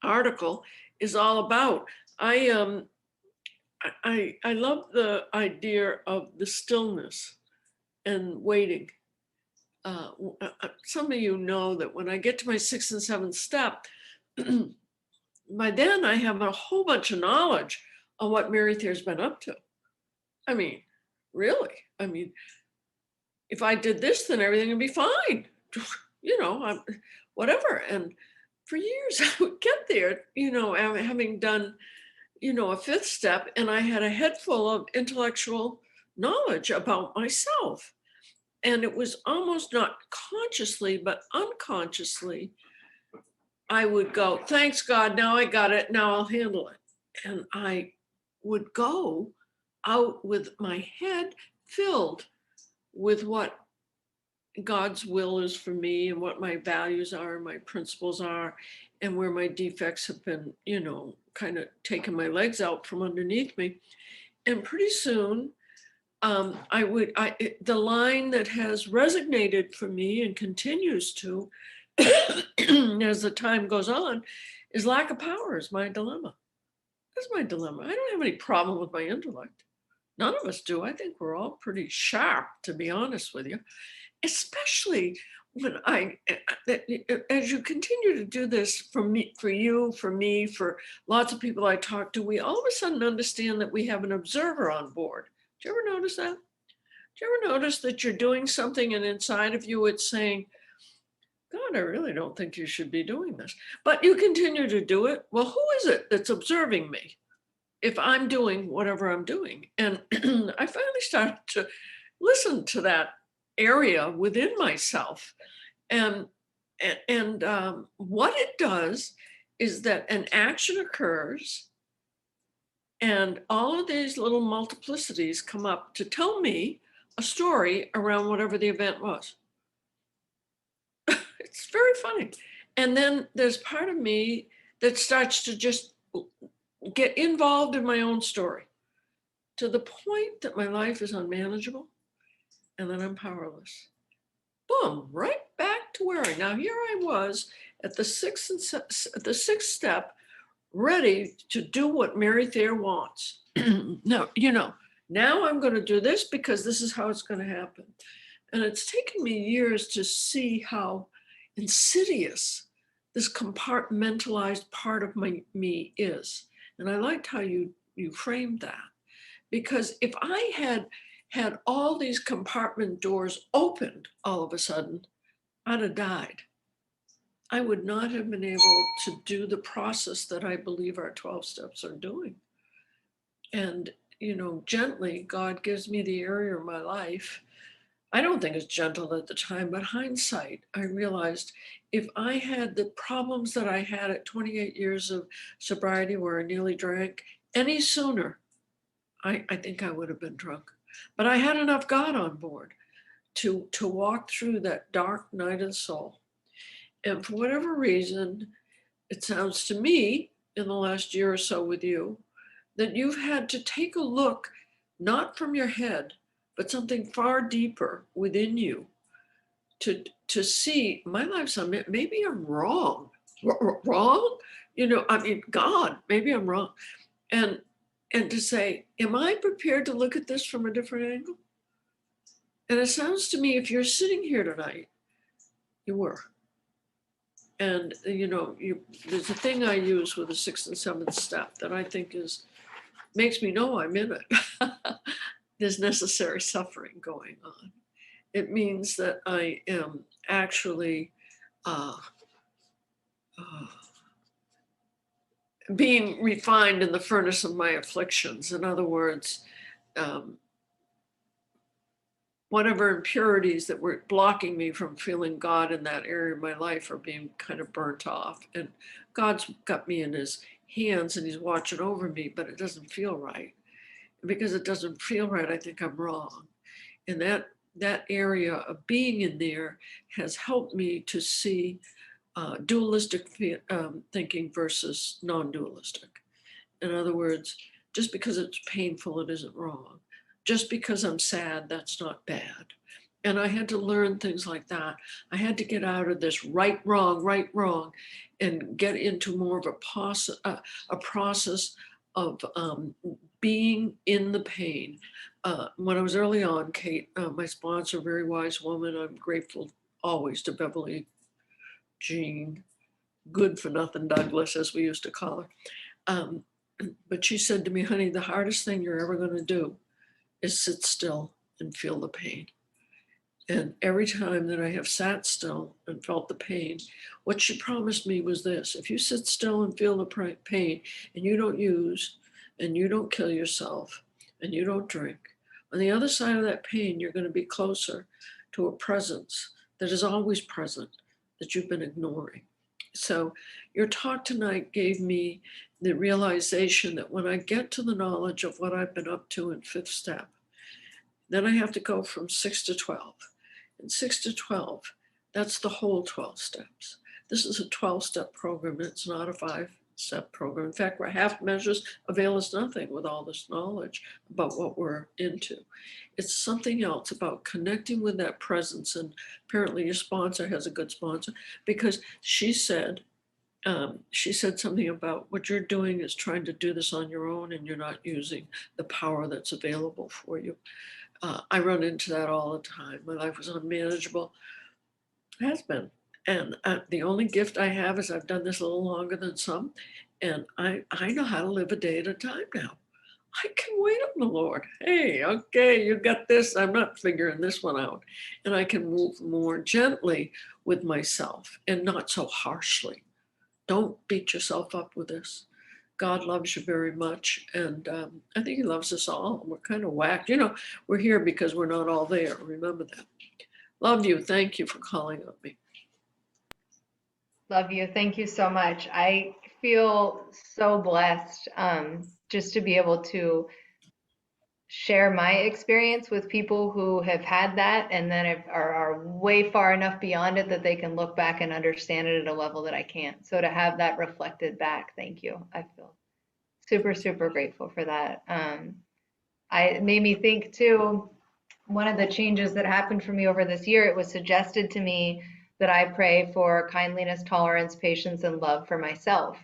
article is all about. I love the idea of the stillness and waiting. Some of you know that when I get to my 6th and 7th step, by then I have a whole bunch of knowledge on what Mary Thayer's been up to. I mean, really, I mean, if I did this, then everything would be fine. Whatever. And for years I would get there, having done, a 5th step, and I had a head full of intellectual knowledge about myself. And it was almost not consciously, but unconsciously, I would go, thanks God, now I got it, now I'll handle it. And I would go out with my head filled with what God's will is for me and what my values are, my principles are, and where my defects have been, kind of taking my legs out from underneath me. And pretty soon, the line that has resonated for me and continues to, as the time goes on, is lack of power is my dilemma. That's my dilemma. I don't have any problem with my intellect. None of us do. I think we're all pretty sharp, to be honest with you. Especially when as you continue to do this for me, for you, for me, for lots of people I talk to, we all of a sudden understand that we have an observer on board. Do you ever notice that? Do you ever notice that you're doing something and inside of you it's saying, God, I really don't think you should be doing this. But you continue to do it. Well, who is it that's observing me if I'm doing whatever I'm doing? And I finally started to listen to that area within myself. And what it does is that an action occurs and all of these little multiplicities come up to tell me a story around whatever the event was. It's very funny. And then there's part of me that starts to just get involved in my own story to the point that my life is unmanageable and then I'm powerless. Boom, right back to where now here I was at the 6th step, ready to do what Mary Thayer wants. No, now I'm going to do this because this is how it's going to happen. And it's taken me years to see how insidious this compartmentalized part of me is. And I liked how you framed that, because if I had all these compartment doors opened all of a sudden, I'd have died. I would not have been able to do the process that I believe our 12 steps are doing. And, gently, God gives me the area of my life. I don't think it's gentle at the time, but hindsight, I realized if I had the problems that I had at 28 years of sobriety where I nearly drank any sooner, I think I would have been drunk. But I had enough God on board to walk through that dark night of the soul. And for whatever reason, it sounds to me in the last year or so with you, that you've had to take a look, not from your head, but something far deeper within you to see my life's maybe I'm wrong. Wrong? God, maybe I'm wrong. And to say, am I prepared to look at this from a different angle? And it sounds to me, if you're sitting here tonight, you were. And, there's a thing I use with the 6th and 7th step that I think makes me know I'm in it. There's necessary suffering going on. It means that I am actually being refined in the furnace of my afflictions. In other words, whatever impurities that were blocking me from feeling God in that area of my life are being kind of burnt off. And God's got me in his hands and he's watching over me, but it doesn't feel right. And because it doesn't feel right, I think I'm wrong. And that that area of being in there has helped me to see dualistic thinking versus non-dualistic. In other words, just because it's painful, it isn't wrong. Just because I'm sad, that's not bad. And I had to learn things like that. I had to get out of this right, wrong, and get into more of a process of being in the pain. When I was early on, Kate, my sponsor, very wise woman, I'm grateful always to Beverly Jean, good for nothing Douglas, as we used to call her. But she said to me, honey, the hardest thing you're ever going to do is sit still and feel the pain. And every time that I have sat still and felt the pain, what she promised me was this: if you sit still and feel the pain and you don't use and you don't kill yourself and you don't drink, on the other side of that pain, you're going to be closer to a presence that is always present that you've been ignoring. So your talk tonight gave me the realization that when I get to the knowledge of what I've been up to in fifth step, then I have to go from 6 to 12. And 6 to 12, that's the whole 12 steps. This is a 12-step program. It's not a 5-step program. In fact, where half measures avail us nothing with all this knowledge about what we're into. It's something else about connecting with that presence. And apparently your sponsor has a good sponsor, because she said something about what you're doing is trying to do this on your own and you're not using the power that's available for you. I run into that all the time. My life was unmanageable. It has been. And the only gift I have is I've done this a little longer than some. And I know how to live a day at a time now. I can wait on the Lord. Hey, okay, you got this. I'm not figuring this one out. And I can move more gently with myself and not so harshly. Don't beat yourself up with this. God loves you very much. And I think he loves us all. We're kind of whacked. You know, we're here because we're not all there. Remember that. Love you. Thank you for calling on me. Love you. Thank you so much. I feel so blessed just to be able to share my experience with people who have had that and then are way far enough beyond it that they can look back and understand it at a level that I can't. So to have that reflected back, thank you. I feel super, super grateful for that. It made me think too, one of the changes that happened for me over this year, it was suggested to me that I pray for kindliness, tolerance, patience, and love for myself.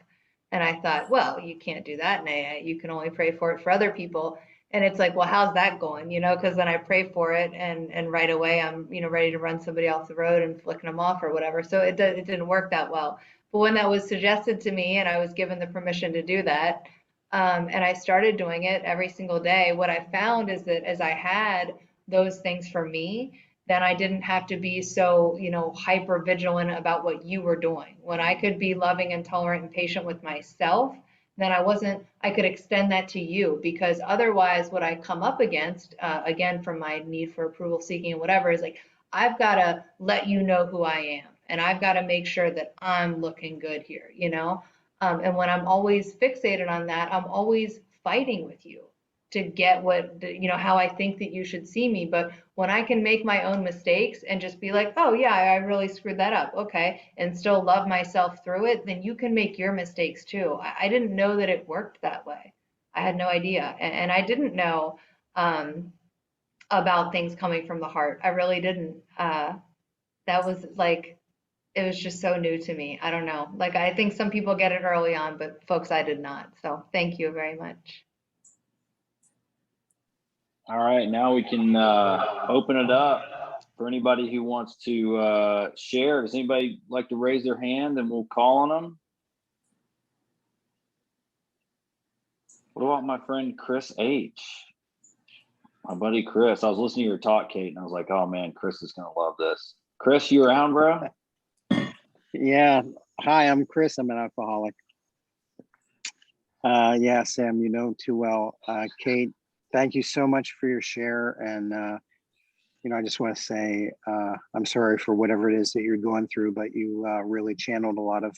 And I thought, well, you can't do that, Naya. You can only pray for it for other people. And it's like, well, how's that going? You know, because then I pray for it and right away I'm, ready to run somebody off the road and flicking them off or whatever. So it didn't work that well. But when that was suggested to me and I was given the permission to do that, and I started doing it every single day, what I found is that as I had those things for me, then I didn't have to be so, hyper vigilant about what you were doing. When I could be loving and tolerant and patient with myself, then I could extend that to you, because otherwise what I come up against, again, from my need for approval seeking and whatever, is like, I've got to let you know who I am. And I've got to make sure that I'm looking good here, and when I'm always fixated on that, I'm always fighting with you to get how I think that you should see me. But when I can make my own mistakes and just be like, oh yeah, I really screwed that up. Okay. And still love myself through it, then you can make your mistakes too. I didn't know that it worked that way. I had no idea. And I didn't know about things coming from the heart. I really didn't. That was like, it was just so new to me. I don't know. Like, I think some people get it early on, but folks, I did not. So thank you very much. All right, now we can open it up for anybody who wants to share. Does anybody like to raise their hand and we'll call on them? What about my friend Chris H? My buddy Chris. I was listening to your talk, Kate, and I was like, oh man, Chris is going to love this. Chris, you around, bro? Yeah. Hi, I'm Chris. I'm an alcoholic. Yeah, Sam, you know too well. Kate, thank you so much for your share. And, I just want to say, I'm sorry for whatever it is that you're going through, but you really channeled a lot of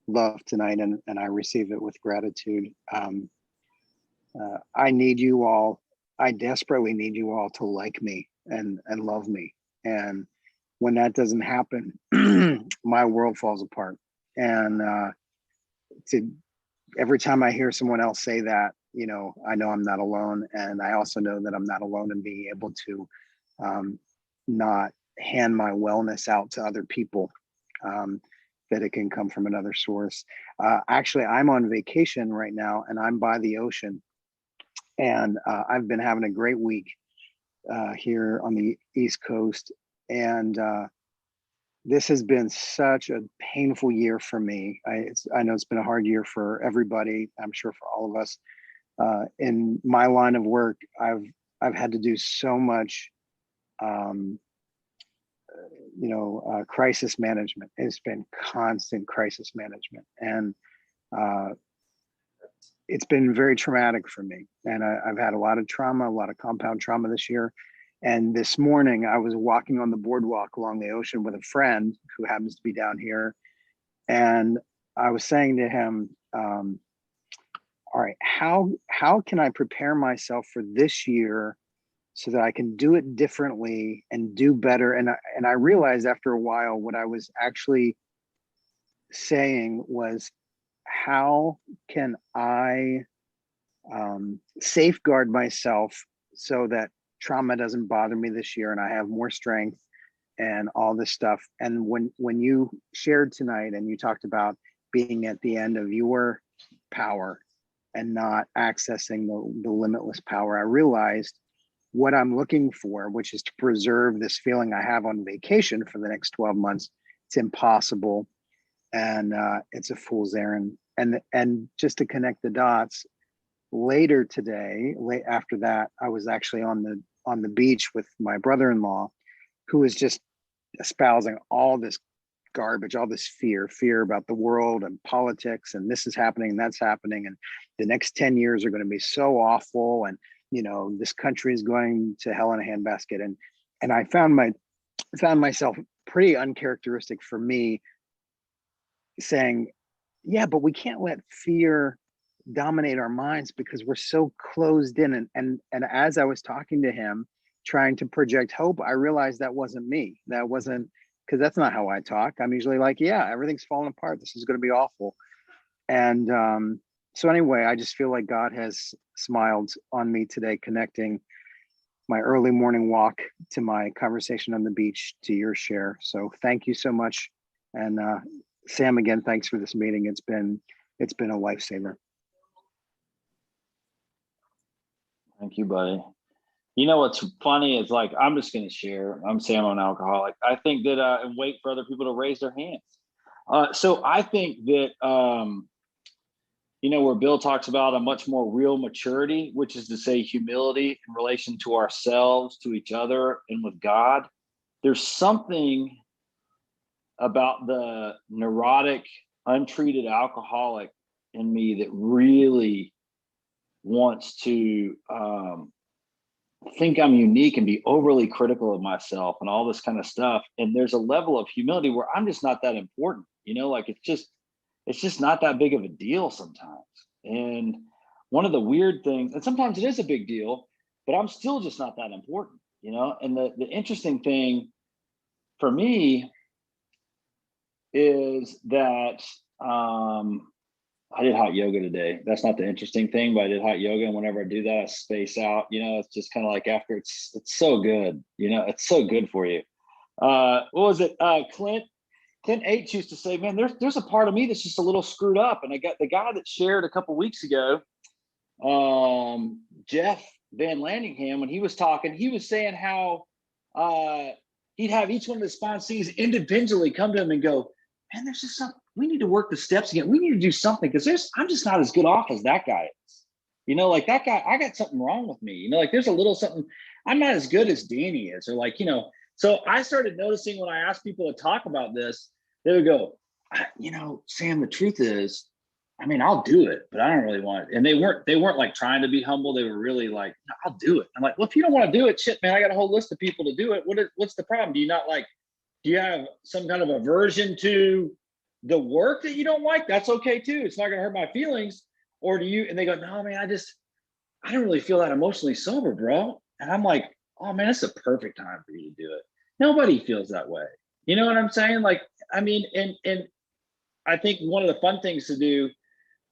love tonight, and I receive it with gratitude. I need you all. I desperately need you all to like me and love me. And when that doesn't happen, my world falls apart. And every time I hear someone else say that, I know I'm not alone. And I also know that I'm not alone in being able to not hand my wellness out to other people, that it can come from another source. Actually, I'm on vacation right now and I'm by the ocean. And I've been having a great week here on the East Coast. And this has been such a painful year for me. I know it's been a hard year for everybody. I'm sure for all of us. In my line of work, I've had to do so much, crisis management. It's been constant crisis management, and it's been very traumatic for me. And I've had a lot of trauma, a lot of compound trauma this year. And this morning I was walking on the boardwalk along the ocean with a friend who happens to be down here. And I was saying to him, all right, how can I prepare myself for this year so that I can do it differently and do better? And I realized after a while what I was actually saying was, how can I safeguard myself so that trauma doesn't bother me this year and I have more strength and all this stuff. And when you shared tonight and you talked about being at the end of your power and not accessing the limitless power, I realized what I'm looking for, which is to preserve this feeling I have on vacation for the next 12 months. It's impossible. And it's a fool's errand. And just to connect the dots, later today, late after that, I was actually on the beach with my brother-in-law, who was just espousing all this garbage, all this fear about the world and politics, and this is happening and that's happening, and the next 10 years are going to be so awful, and this country is going to hell in a handbasket. And I found myself pretty uncharacteristic for me saying, yeah, but we can't let fear dominate our minds because we're so closed in. And as I was talking to him, trying to project hope, I realized that wasn't me. That wasn't, because that's not how I talk. I'm usually like, yeah, everything's falling apart. This is going to be awful. And so anyway, I just feel like God has smiled on me today, connecting my early morning walk to my conversation on the beach to your share. So thank you so much. And Sam, again, thanks for this meeting. It's been a lifesaver. Thank you, buddy. You know what's funny is, like, I'm just going to share. I'm Sam, I'm an alcoholic. I think that and wait for other people to raise their hands. So I think that where Bill talks about a much more real maturity, which is to say humility in relation to ourselves, to each other, and with God. There's something about the neurotic, untreated alcoholic in me that really wants to think I'm unique and be overly critical of myself and all this kind of stuff. And there's a level of humility where I'm just not that important, like it's just not that big of a deal sometimes. And one of the weird things, and sometimes it is a big deal, but I'm still just not that important, And the interesting thing for me is that I did hot yoga today. That's not the interesting thing, but I did hot yoga, and whenever I do that, I space out. It's just kind of like after it's so good. It's so good for you. What was it? Clint H used to say, "Man, there's a part of me that's just a little screwed up." And I got the guy that shared a couple weeks ago, Jeff Van Landingham, when he was talking, he was saying how he'd have each one of the sponsees individually come to him and go, "Man, there's just something. We need to work the steps again. We need to do something because I'm just not as good off as that guy is. Like that guy, I got something wrong with me. Like there's a little something. I'm not as good as Danny is, or So I started noticing when I asked people to talk about this, they would go, Sam, the truth is, I'll do it, but I don't really want it. And they weren't like trying to be humble. They were really like, no, I'll do it. I'm like, well, if you don't want to do it, shit, man, I got a whole list of people to do it. What's the problem? Do you have some kind of aversion to the work that you don't like? That's okay too. It's not going to hurt my feelings. Or do you? And they go, no, man, I don't really feel that emotionally sober, bro. And I'm like, oh man, it's the perfect time for you to do it. Nobody feels that way. You know what I'm saying? Like, I mean, and I think one of the fun things to do,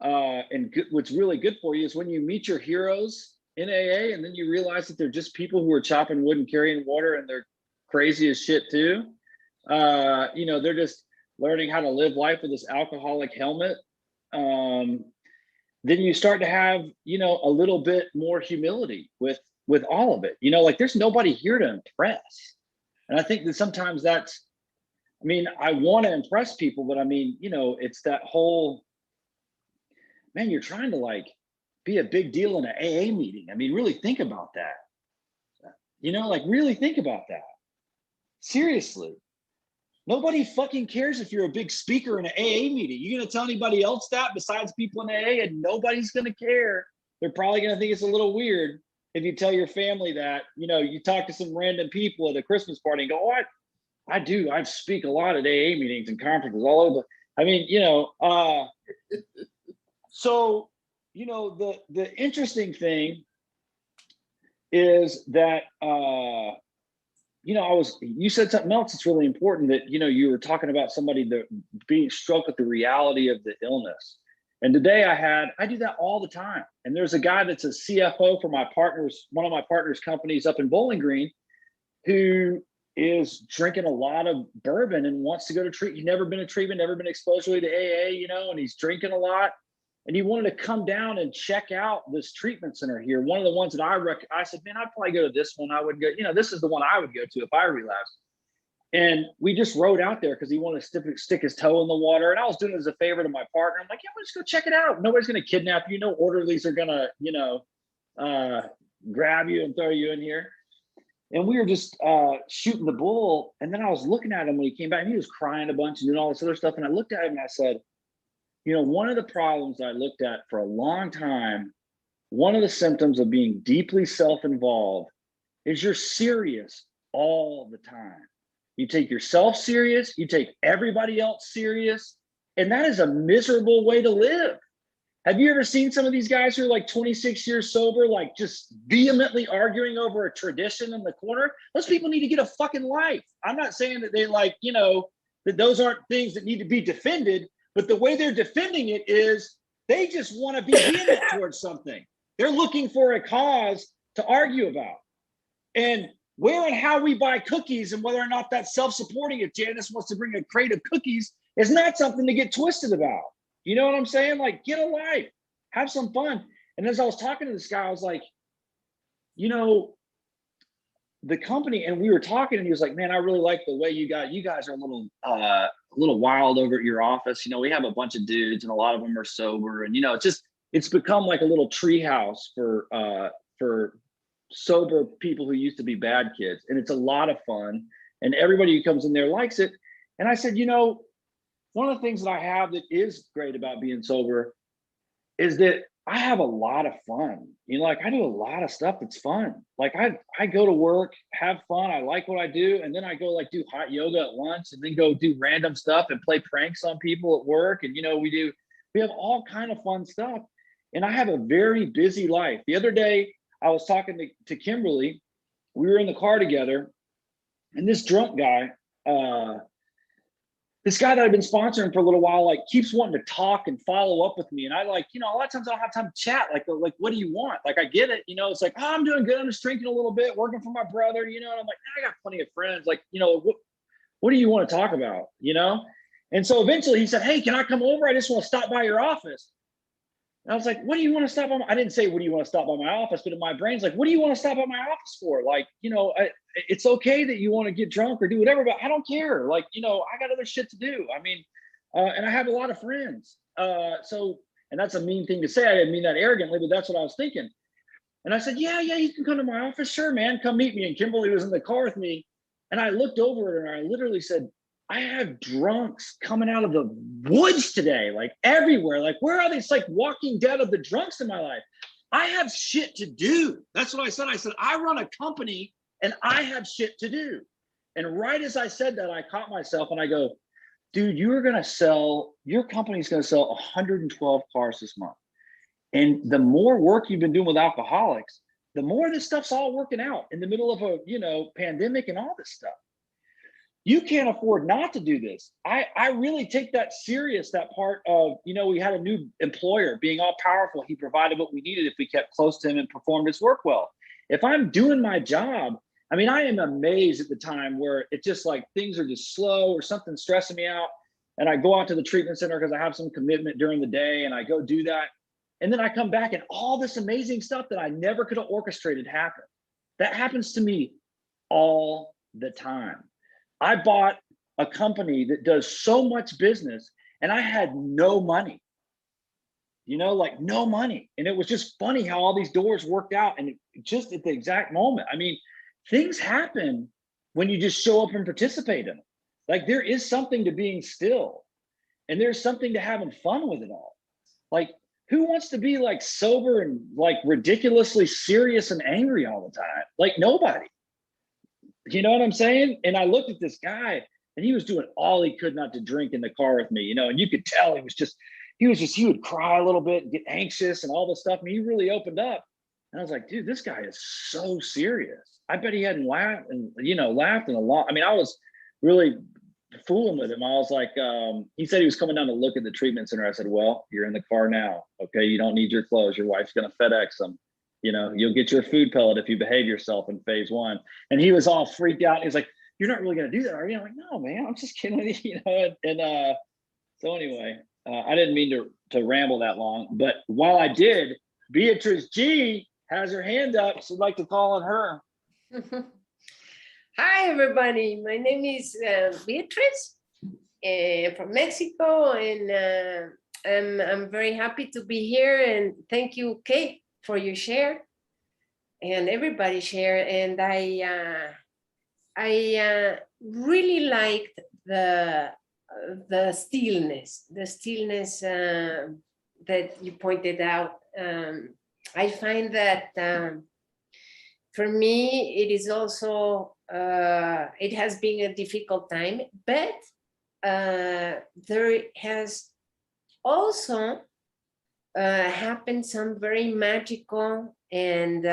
and what's really good for you is when you meet your heroes in AA, and then you realize that they're just people who are chopping wood and carrying water, and they're crazy as shit too. You know, they're just learning how to live life with this alcoholic helmet. Then you start to have, you know, a little bit more humility with all of it. You know, like there's nobody here to impress. And I think that sometimes that's, I mean, I want to impress people, but I mean, you know, it's that whole, man, you're trying to like be a big deal in an AA meeting. I mean, really think about that. You know, like really think about that. Seriously. Nobody fucking cares if you're a big speaker in an AA meeting. You're going to tell anybody else that besides people in AA, and nobody's going to care. They're probably going to think it's a little weird if you tell your family that, you know, you talk to some random people at a Christmas party and go, oh, I do. I speak a lot at AA meetings and conferences all over. I mean, you know, so, you know, the interesting thing is that, you know, you said something else that's really important, that, you know, you were talking about somebody that being struck with the reality of the illness. And today I do that all the time. And there's a guy that's a CFO for one of my partners' companies up in Bowling Green, who is drinking a lot of bourbon and wants to go to treatment. He's never been to treatment, never been exposed really to AA, you know, and he's drinking a lot. And he wanted to come down and check out this treatment center here. One of the ones that I said, man, I'd probably go to this one. I would go, you know, this is the one I would go to if I relapsed. And we just rode out there because he wanted to stick his toe in the water. And I was doing it as a favor to my partner. I'm like, yeah, let's go check it out. Nobody's going to kidnap you. No orderlies are going to, you know, grab you and throw you in here. And we were just shooting the bull. And then I was looking at him when he came back, and he was crying a bunch and doing all this other stuff. And I looked at him and I said, you know, one of the problems I looked at for a long time, one of the symptoms of being deeply self-involved is you're serious all the time. You take yourself serious, you take everybody else serious, and that is a miserable way to live. Have you ever seen some of these guys who are like 26 years sober, like just vehemently arguing over a tradition in the corner? Those people need to get a fucking life. I'm not saying that they like, you know, that those aren't things that need to be defended, but the way they're defending it is they just want to be vehement towards something. They're looking for a cause to argue about. And where and how we buy cookies and whether or not that's self-supporting, if Janice wants to bring a crate of cookies, is not something to get twisted about. You know what I'm saying? Like, get a life, have some fun. And as I was talking to this guy, I was like, you know, the company, and we were talking, and he was like, man, I really like the way you guys are a little wild over at your office. You know, we have a bunch of dudes and a lot of them are sober, and, you know, it's become like a little treehouse for sober people who used to be bad kids. And it's a lot of fun, and everybody who comes in there likes it. And I said, you know, one of the things that I have that is great about being sober is that I have a lot of fun. You know, like I do a lot of stuff that's fun. Like I go to work, have fun. I like what I do. And then I go like do hot yoga at lunch, and then go do random stuff and play pranks on people at work. And, you know, we have all kind of fun stuff. And I have a very busy life. The other day I was talking to Kimberly. We were in the car together, and this drunk guy, this guy that I've been sponsoring for a little while, like keeps wanting to talk and follow up with me. And I like, you know, a lot of times I don't have time to chat. Like, what do you want? Like, I get it. You know, it's like, oh, I'm doing good. I'm just drinking a little bit, working for my brother, you know, and I'm like, I got plenty of friends. Like, you know, what do you want to talk about? You know? And so eventually he said, hey, can I come over? I just want to stop by your office. And I was like, what do you want to stop by? I didn't say, what do you want to stop by my office? But in my brain's like, what do you want to stop by my office for? Like, you know, it's okay that you want to get drunk or do whatever, but I don't care. Like, you know, I got other shit to do. I mean, and I have a lot of friends. So, and that's a mean thing to say. I didn't mean that arrogantly, but that's what I was thinking. And I said, yeah, you can come to my office. Sure, man, come meet me. And Kimberly was in the car with me. And I looked over at her and I literally said, I have drunks coming out of the woods today, like everywhere. Like, where are they? It's like Walking Dead of the drunks in my life. I have shit to do. That's what I said. I said, I run a company and I have shit to do. And right as I said that, I caught myself and I go, dude, your company's going to sell 112 cars this month. And the more work you've been doing with alcoholics, the more this stuff's all working out in the middle of a, pandemic and all this stuff. You can't afford not to do this. I really take that serious, that part of, we had a new employer being all powerful. He provided what we needed if we kept close to him and performed his work well. If I'm doing my job, I mean, I am amazed at the time where it's just like things are just slow or something's stressing me out. And I go out to the treatment center because I have some commitment during the day and I go do that. And then I come back and all this amazing stuff that I never could have orchestrated happen. That happens to me all the time. I bought a company that does so much business and I had no money, like no money. And it was just funny how all these doors worked out and just at the exact moment. I mean, things happen when you just show up and participate in it. Like there is something to being still and there's something to having fun with it all. Like who wants to be like sober and like ridiculously serious and angry all the time? Like nobody. You know what I'm saying? And I looked at this guy and he was doing all he could not to drink in the car with me, and you could tell he would cry a little bit and get anxious and all this stuff. And he really opened up. And I was like, dude, this guy is so serious. I bet he hadn't laughed in a lot. I mean, I was really fooling with him. I was like, he said he was coming down to look at the treatment center. I said, well, you're in the car now. Okay. You don't need your clothes. Your wife's going to FedEx them. You'll get your food pellet if you behave yourself in phase 1. And he was all freaked out. He was like, you're not really going to do that, are you? I'm like, no, man, I'm just kidding with you. So anyway, I didn't mean to ramble that long, but while I did, Beatrice G has her hand up. So I'd like to call on her. Hi, everybody. My name is Beatrice from Mexico, and I'm very happy to be here. And thank you, Kate, for your share, and everybody share. And I really liked the stillness that you pointed out. I find that for me, it is also, it has been a difficult time, but there has also happened some very magical and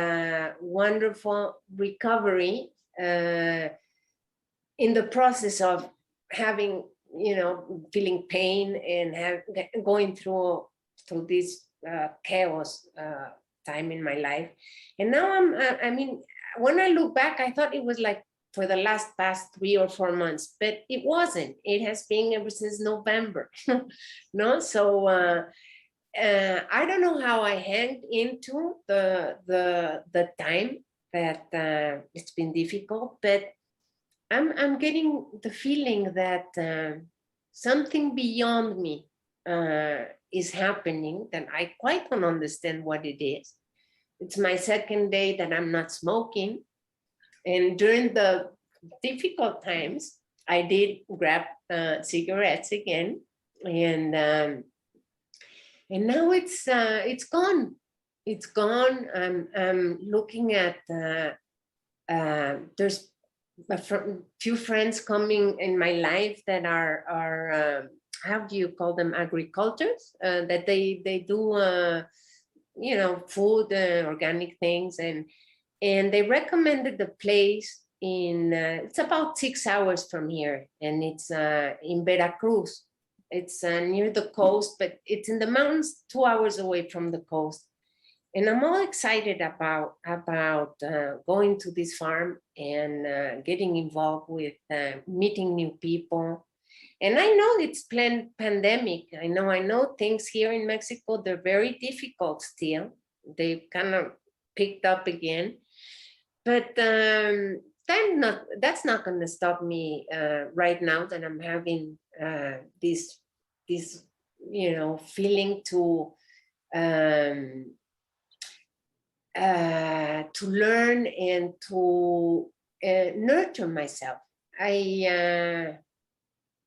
wonderful recovery in the process of having, feeling pain and going through this chaos time in my life. And now I mean, when I look back, I thought it was like for the past 3 or 4 months, but it wasn't. It has been ever since November. No, so I don't know how I hanged into the time that it's been difficult, but I'm getting the feeling that something beyond me is happening that I quite don't understand what it is. It's my second day that I'm not smoking. And during the difficult times, I did grab cigarettes again. And now it's gone. It's gone. I'm looking at, there's a few friends coming in my life that are how do you call them, agricultors, that they do food, organic things, and they recommended the place in it's about 6 hours from here, and it's in Veracruz. It's near the coast, but it's in the mountains 2 hours away from the coast. And I'm all excited about going to this farm and getting involved with meeting new people. And I know it's pandemic. I know things here in Mexico, they're very difficult still. They've kind of picked up again. But that's not going to stop me right now that I'm having this feeling to learn and to nurture myself. I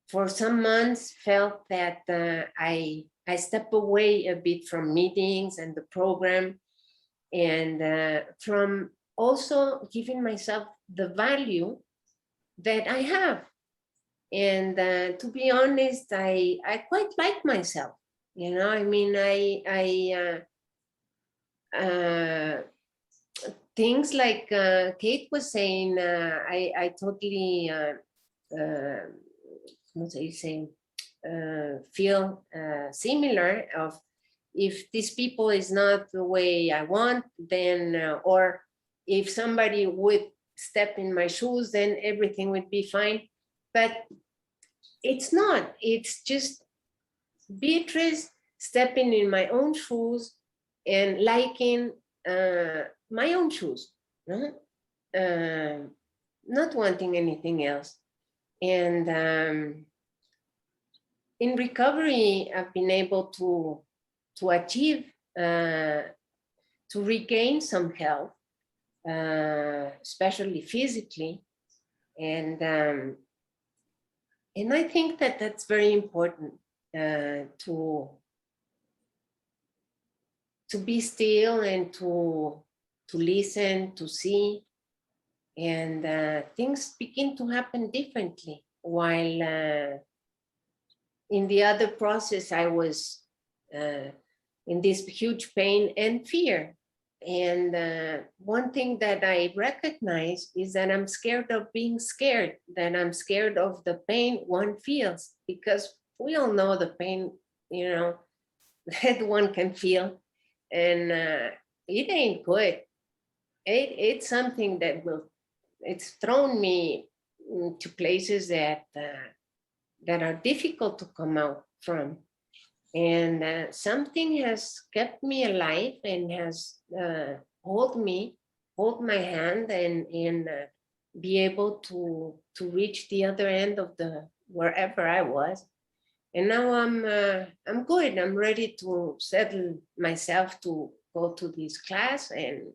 for some months felt that I step away a bit from meetings and the program, and from also giving myself the value that I have. And to be honest, I quite like myself. I mean, things like Kate was saying, I totally, what do you say, feel similar of, if these people is not the way I want, then, or if somebody would step in my shoes, then everything would be fine. But it's not, it's just Beatrice stepping in my own shoes and liking my own shoes, no? Not wanting anything else. And in recovery, I've been able to achieve, to regain some health, especially physically. And I think that that's very important, to be still and to listen, to see, and things begin to happen differently. While in the other process, I was in this huge pain and fear. And one thing that I recognize is that I'm scared of being scared, that I'm scared of the pain one feels, because we all know the pain, you know, that one can feel. And it ain't good. It's something that it's thrown me to places that are difficult to come out from. And something has kept me alive and has hold my hand, and be able to reach the other end of wherever I was. And now I'm good. I'm ready to settle myself to go to this class, and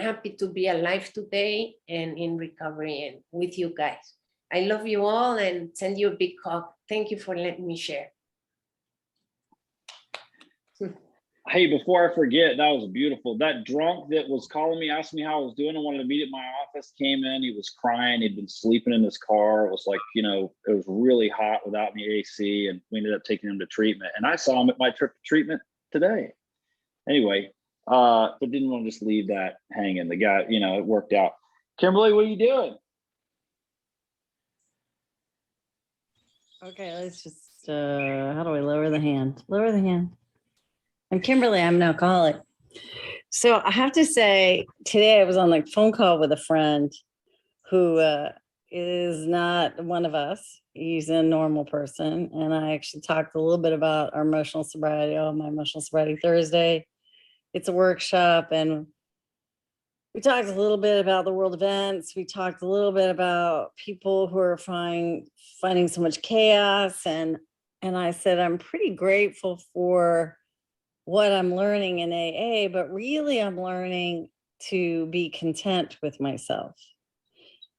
happy to be alive today and in recovery and with you guys. I love you all and send you a big hug. Thank you for letting me share. Hey, before I forget, that was beautiful. That drunk that was calling me, asked me how I was doing and wanted to meet at my office, came in, he was crying. He'd been sleeping in his car. It was like, you know, it was really hot without any AC, and we ended up taking him to treatment. And I saw him at my trip to treatment today. Anyway, but didn't want to just leave that hanging. The guy, you know, it worked out. Kimberly, what are you doing? Okay, let's just, how do I lower the hand? Lower the hand. I'm Kimberly, I'm an alcoholic. So I have to say, today I was on a phone call with a friend who is not one of us. He's a normal person. And I actually talked a little bit about our emotional sobriety, my emotional sobriety Thursday. It's a workshop, and we talked a little bit about the world events. We talked a little bit about people who are finding so much chaos. And I said, I'm pretty grateful for what I'm learning in AA, but really I'm learning to be content with myself.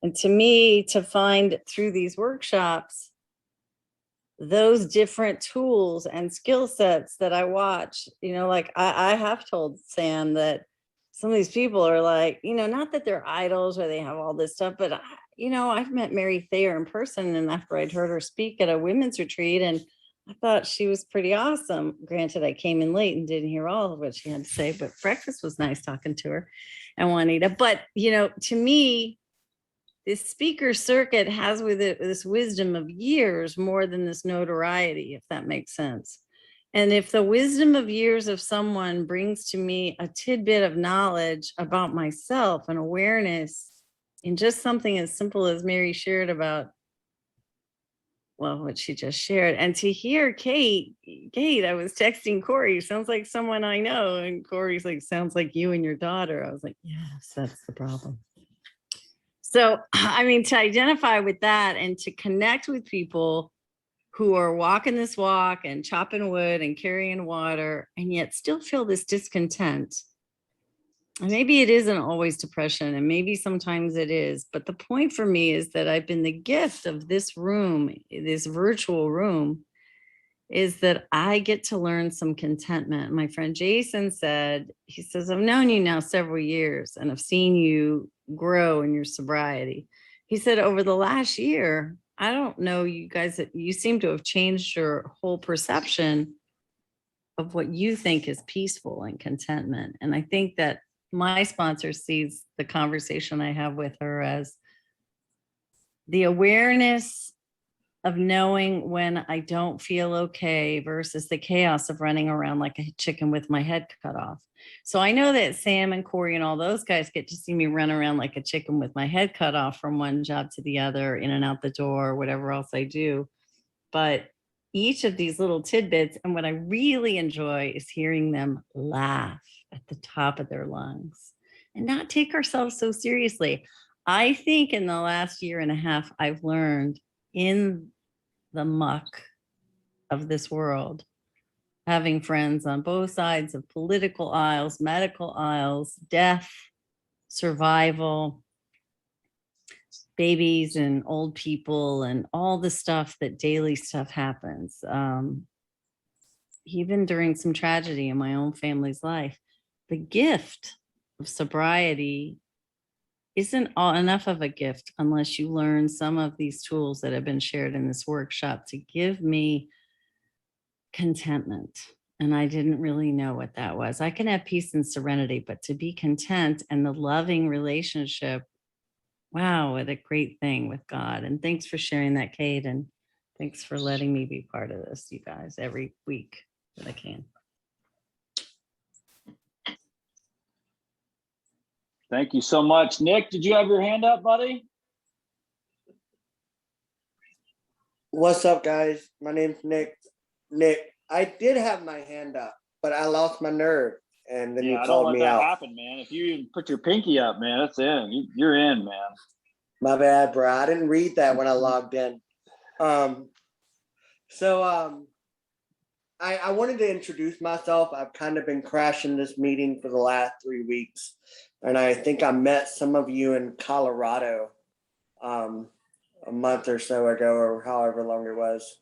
And to me, to find through these workshops, those different tools and skill sets that I watch, you know, like I have told Sam that some of these people are like, you know, not that they're idols or they have all this stuff, but you know, I've met Mary Thayer in person, and after I'd heard her speak at a women's retreat, and I thought she was pretty awesome. Granted, I came in late and didn't hear all of what she had to say, but breakfast was nice talking to her and Juanita. But, you know, to me, this speaker circuit has with it this wisdom of years more than this notoriety, if that makes sense. And if the wisdom of years of someone brings to me a tidbit of knowledge about myself and awareness in just something as simple as Mary shared about, well, what she just shared, and to hear Kate, I was texting Corey, sounds like someone I know. And Corey's like, sounds like you and your daughter. I was like, yes, that's the problem. So, I mean, to identify with that and to connect with people who are walking this walk and chopping wood and carrying water, and yet still feel this discontent. And maybe it isn't always depression, and maybe sometimes it is. But the point for me is that I've been the gift of this room, this virtual room, is that I get to learn some contentment. My friend Jason said, he says, I've known you now several years and I've seen you grow in your sobriety. He said, over the last year, I don't know, you guys, you seem to have changed your whole perception of what you think is peaceful and contentment. And I think that my sponsor sees the conversation I have with her as the awareness of knowing when I don't feel okay versus the chaos of running around like a chicken with my head cut off. So I know that Sam and Corey and all those guys get to see me run around like a chicken with my head cut off from one job to the other, in and out the door, whatever else I do. But each of these little tidbits, and what I really enjoy is hearing them laugh at the top of their lungs and not take ourselves so seriously. I think in the last year and a half, I've learned in the muck of this world, having friends on both sides of political aisles, medical aisles, death, survival, babies and old people, and all the stuff that daily stuff happens. Even during some tragedy in my own family's life, the gift of sobriety isn't enough of a gift unless you learn some of these tools that have been shared in this workshop to give me contentment. And I didn't really know what that was. I can have peace and serenity, but to be content and the loving relationship, wow, what a great thing with God. And thanks for sharing that, Kate. And thanks for letting me be part of this, you guys, every week that I can. Thank you so much. Nick, did you have your hand up, buddy? What's up, guys? My name's Nick. Nick, I did have my hand up, but I lost my nerve, and then you I don't called let me that out. happen, man. If you even put your pinky up, man, that's in. You're in, man. My bad, bro. I didn't read that when I logged in. I wanted to introduce myself. I've kind of been crashing this meeting for the last 3 weeks, and I think I met some of you in Colorado a month or so ago, or however long it was.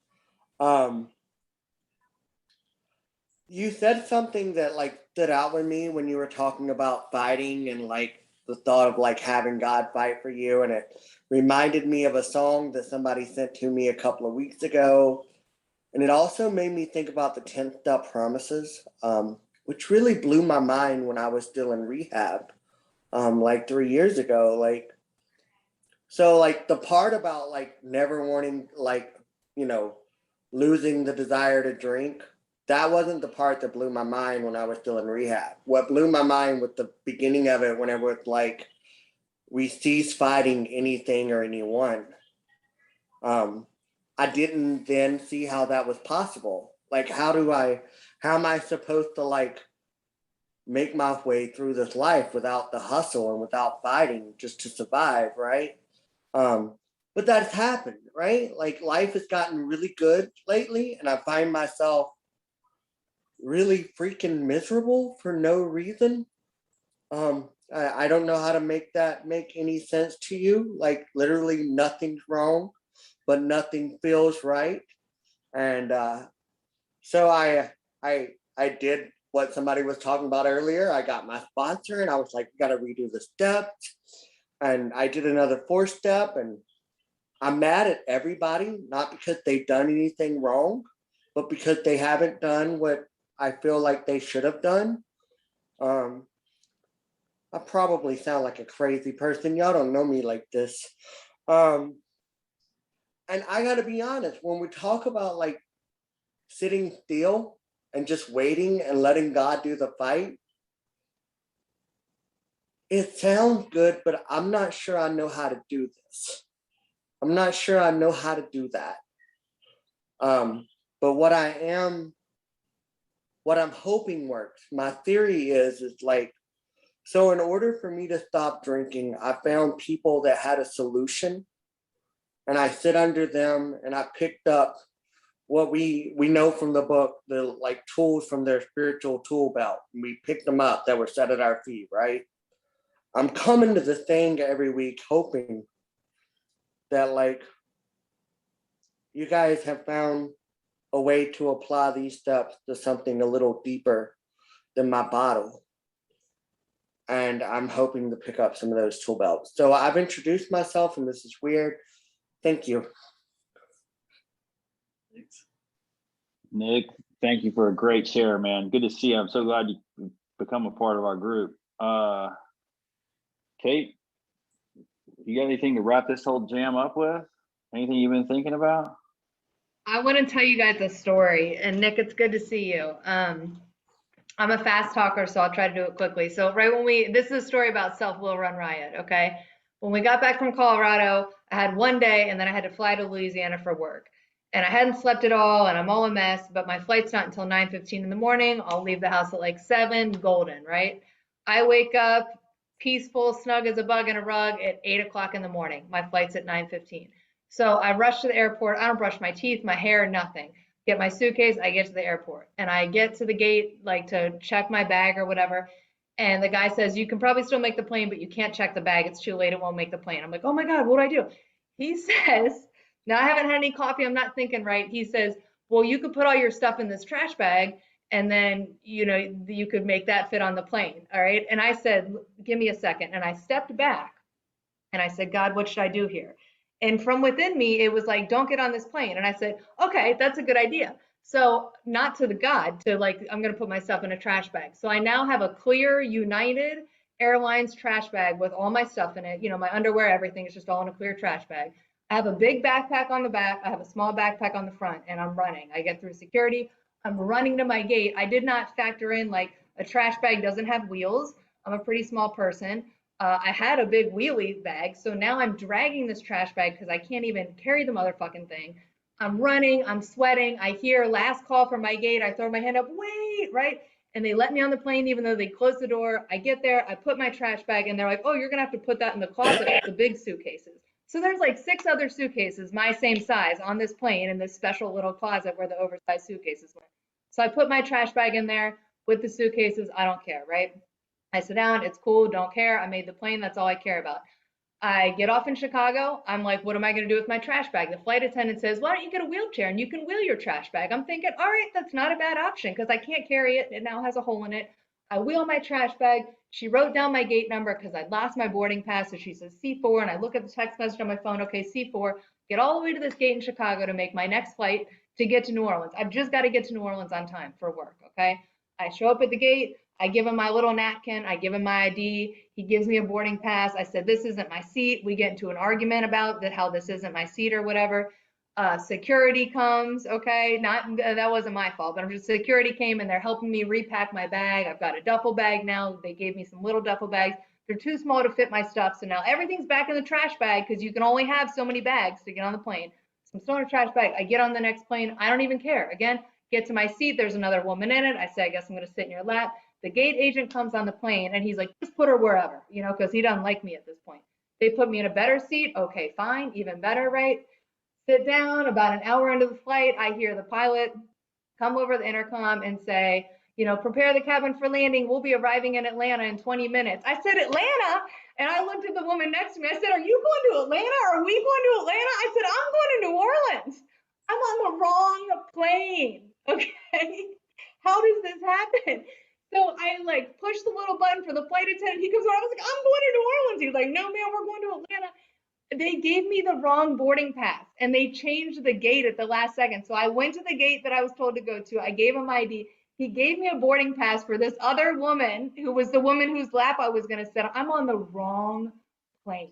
You said something that like stood out with me when you were talking about fighting and like the thought of like having God fight for you, and it reminded me of a song that somebody sent to me a couple of weeks ago. And it also made me think about the 10 step promises, which really blew my mind when I was still in rehab, like 3 years ago. So the part about like never wanting, losing the desire to drink, that wasn't the part that blew my mind when I was still in rehab. What blew my mind was the beginning of it, whenever it's like, we cease fighting anything or anyone. I didn't then see how that was possible. Like, how am I supposed to like make my way through this life without the hustle and without fighting just to survive, right? But that's happened, right? Like, life has gotten really good lately, and I find myself really freaking miserable for no reason. I don't know how to make that make any sense to you. Like, literally nothing's wrong, but nothing feels right. And so I did what somebody was talking about earlier. I got my sponsor, and I was like, we got to redo the steps. And I did another 4th step, and I'm mad at everybody, not because they've done anything wrong, but because they haven't done what I feel like they should have done. I probably sound like a crazy person. Y'all don't know me like this. And I got to be honest, when we talk about like sitting still and just waiting and letting God do the fight, it sounds good, but I'm not sure I know how to do this. I'm not sure I know how to do that. But what I'm hoping works. My theory is like, so in order for me to stop drinking, I found people that had a solution, and I sit under them, and I picked up what we know from the book, the like tools from their spiritual tool belt. And we picked them up that were set at our feet, right? I'm coming to the thing every week hoping that like you guys have found a way to apply these steps to something a little deeper than my bottle. And I'm hoping to pick up some of those tool belts. So I've introduced myself, and this is weird. Thank you. Nick, thank you for a great share, man. Good to see you. I'm so glad you become a part of our group. Kate, you got anything to wrap this whole jam up with? Anything you've been thinking about? I want to tell you guys a story. And Nick, it's good to see you. I'm a fast talker, so I'll try to do it quickly. So right when this is a story about self-will run riot, okay? When we got back from Colorado, I had one day and then I had to fly to Louisiana for work. And I hadn't slept at all and I'm all a mess, but my flight's not until 9:15 in the morning. I'll leave the house at like 7, golden, right? I wake up peaceful, snug as a bug in a rug at 8 o'clock in the morning. My flight's at 9:15. So I rush to the airport. I don't brush my teeth, my hair, nothing. Get my suitcase, I get to the airport. And I get to the gate, like to check my bag or whatever. And the guy says, you can probably still make the plane, but you can't check the bag. It's too late. It won't make the plane. I'm like, oh my God, what do I do? He says, now I haven't had any coffee. I'm not thinking right. He says, well, you could put all your stuff in this trash bag and then, you could make that fit on the plane. All right. And I said, give me a second. And I stepped back and I said, God, what should I do here? And from within me, it was like, don't get on this plane. And I said, okay, that's a good idea. So not to the God, to like, I'm going to put myself in a trash bag. So I now have a clear United Airlines trash bag with all my stuff in it. My underwear, everything is just all in a clear trash bag. I have a big backpack on the back. I have a small backpack on the front and I'm running. I get through security. I'm running to my gate. I did not factor in like a trash bag doesn't have wheels. I'm a pretty small person. I had a big wheelie bag, so now I'm dragging this trash bag because I can't even carry the motherfucking thing. I'm running, I'm sweating. I hear last call from my gate. I throw my hand up, wait, right? And they let me on the plane even though they closed the door. I get there, I put my trash bag, and they're like, oh, you're gonna have to put that in the closet with the big suitcases. So there's like 6 other suitcases my same size on this plane in this special little closet where the oversized suitcases went. So I put my trash bag in there with the suitcases. I don't care, right? I sit down, it's cool, don't care. I made the plane, that's all I care about. I get off in Chicago. I'm like, what am I going to do with my trash bag? The flight attendant says, why don't you get a wheelchair and you can wheel your trash bag? I'm thinking, all right, that's not a bad option because I can't carry it. It now has a hole in it. I wheel my trash bag. She wrote down my gate number because I'd lost my boarding pass. So she says C4. And I look at the text message on my phone. Okay, C4. Get all the way to this gate in Chicago to make my next flight to get to New Orleans. I've just got to get to New Orleans on time for work. Okay. I show up at the gate. I give him my little napkin. I give him my ID. He gives me a boarding pass. I said, this isn't my seat. We get into an argument about that, how this isn't my seat or whatever. Security comes, okay? That wasn't my fault, but security came and they're helping me repack my bag. I've got a duffel bag now. They gave me some little duffel bags. They're too small to fit my stuff. So now everything's back in the trash bag because you can only have so many bags to get on the plane. So I'm still in a trash bag. I get on the next plane. I don't even care. Again, get to my seat. There's another woman in it. I say, I guess I'm going to sit in your lap. The gate agent comes on the plane and he's like, just put her wherever, because he doesn't like me at this point. They put me in a better seat. Okay, fine, even better, right? Sit down. About an hour into the flight, I hear the pilot come over the intercom and say, prepare the cabin for landing. We'll be arriving in Atlanta in 20 minutes. I said, Atlanta? And I looked at the woman next to me. I said, are you going to Atlanta? Are we going to Atlanta? I said, I'm going to New Orleans. I'm on the wrong plane. Okay. How does this happen? So I push the little button for the flight attendant. He comes over. I was like, I'm going to New Orleans. He was like, no, ma'am, we're going to Atlanta. They gave me the wrong boarding pass and they changed the gate at the last second. So I went to the gate that I was told to go to. I gave him my ID. He gave me a boarding pass for this other woman who was the woman whose lap I was going to sit on. I'm on the wrong plane.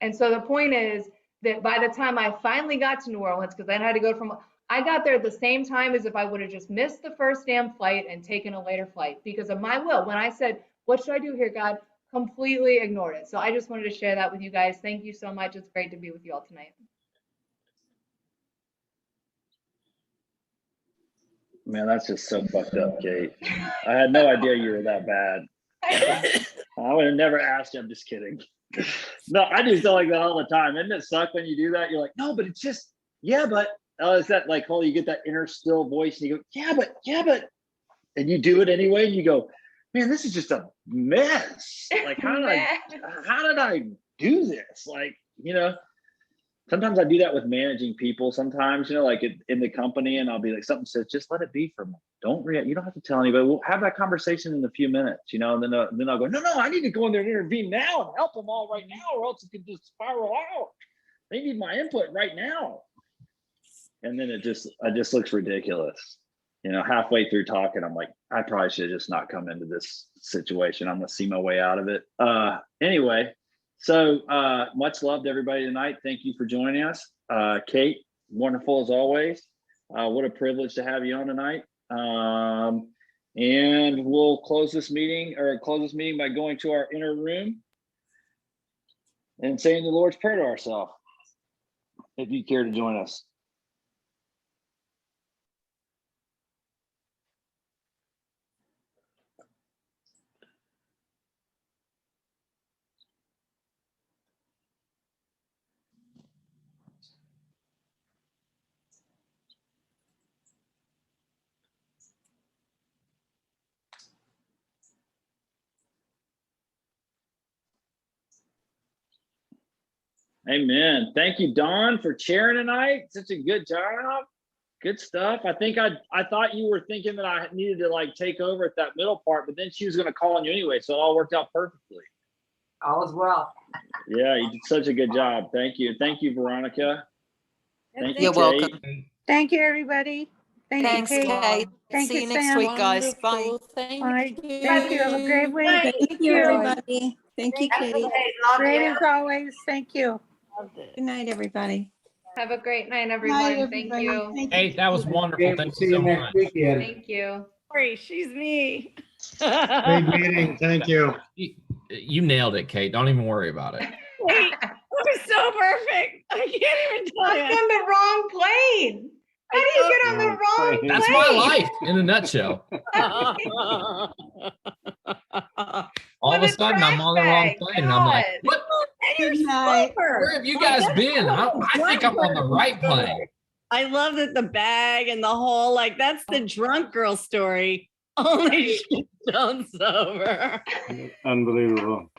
And so the point is that by the time I finally got to New Orleans, because then I had to go I got there at the same time as if I would have just missed the first damn flight and taken a later flight because of my will. When I said, what should I do here, God? Completely ignored it. So I just wanted to share that with you guys. Thank you so much. It's great to be with you all tonight. Man, that's just so fucked up, Kate. I had no idea you were that bad. I would have never asked you. I'm just kidding. No, I do stuff like that all the time. Doesn't it suck when you do that? You're like, no, but it's just, yeah, but is that like, you get that inner still voice and you go, yeah, but, and you do it anyway. And you go, man, this is just a mess. Like, how did I do this? Sometimes I do that with managing people. Sometimes, like in the company, and I'll be like, something says, just let it be for me. Don't react. You don't have to tell anybody. We'll have that conversation in a few minutes, and then I'll go, no, I need to go in there and intervene now and help them all right now, or else it could just spiral out. They need my input right now. And then it just looks ridiculous. halfway through talking, I'm like, I probably should just not come into this situation. I'm gonna see my way out of it. Anyway, so much love to everybody tonight. Thank you for joining us. Kate, wonderful as always. What a privilege to have you on tonight. And we'll close this meeting by going to our inner room and saying the Lord's Prayer to ourselves, if you care to join us. Amen. Thank you, Dawn, for chairing tonight. Such a good job. Good stuff. I think I thought you were thinking that I needed to like take over at that middle part, but then she was going to call on you anyway, so it all worked out perfectly. All is well. Yeah, you did such a good job. Thank you. Thank you, Veronica. Thank You're you, welcome. Kate. Thank you, everybody. Thanks, Kate. Kate. Thank See you, you next Sam. week, guys. Bye. Wonderful. Thank Bye. you. Thank you. Have a great week. Thank you, everybody. Thank you, Katie. Love Great you. as always. Thank you. Good night, everybody. Have a great night, everyone. Thank you. Hey, that was wonderful. We'll Thank see you so you next much. weekend. Thank you. Sorry, she's me. Great meeting. Thank you. You nailed it, Kate. Don't even worry about it. Wait, that was so perfect. I can't even tell I'm you. on the wrong plane. How do you get on the wrong plane? That's my life in a nutshell. All of a sudden, I'm on the wrong plane, and I'm like, "What? Good night. Where have you guys been? I think I'm on the right plane." I love that the bag and the whole, like, that's the drunk girl story. Only she's done sober. Unbelievable.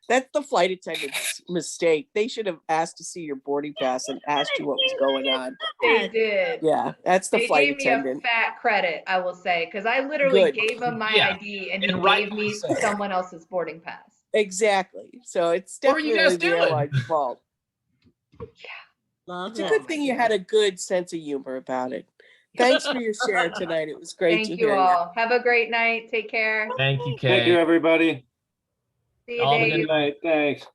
That's the flight attendant's mistake. They should have asked to see your boarding pass and asked you what was going on. They did. Yeah, that's the They flight gave me attendant. a fat credit, I will say, because I literally Good. gave him my Yeah, ID and he and gave rightfully me so. someone else's boarding pass. Exactly. So it's What were you definitely guys the doing? airline's fault. Love It's a it. good thing you had a good sense of humor about it. Thanks for your share tonight. It was great to Thank you hear all. Have a great night. Take care. Thank you, Thank you, Kate. everybody. See you, All the Dave. Good night. Thanks.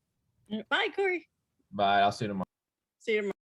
Bye, Corey. Bye. I'll see you tomorrow. See you tomorrow.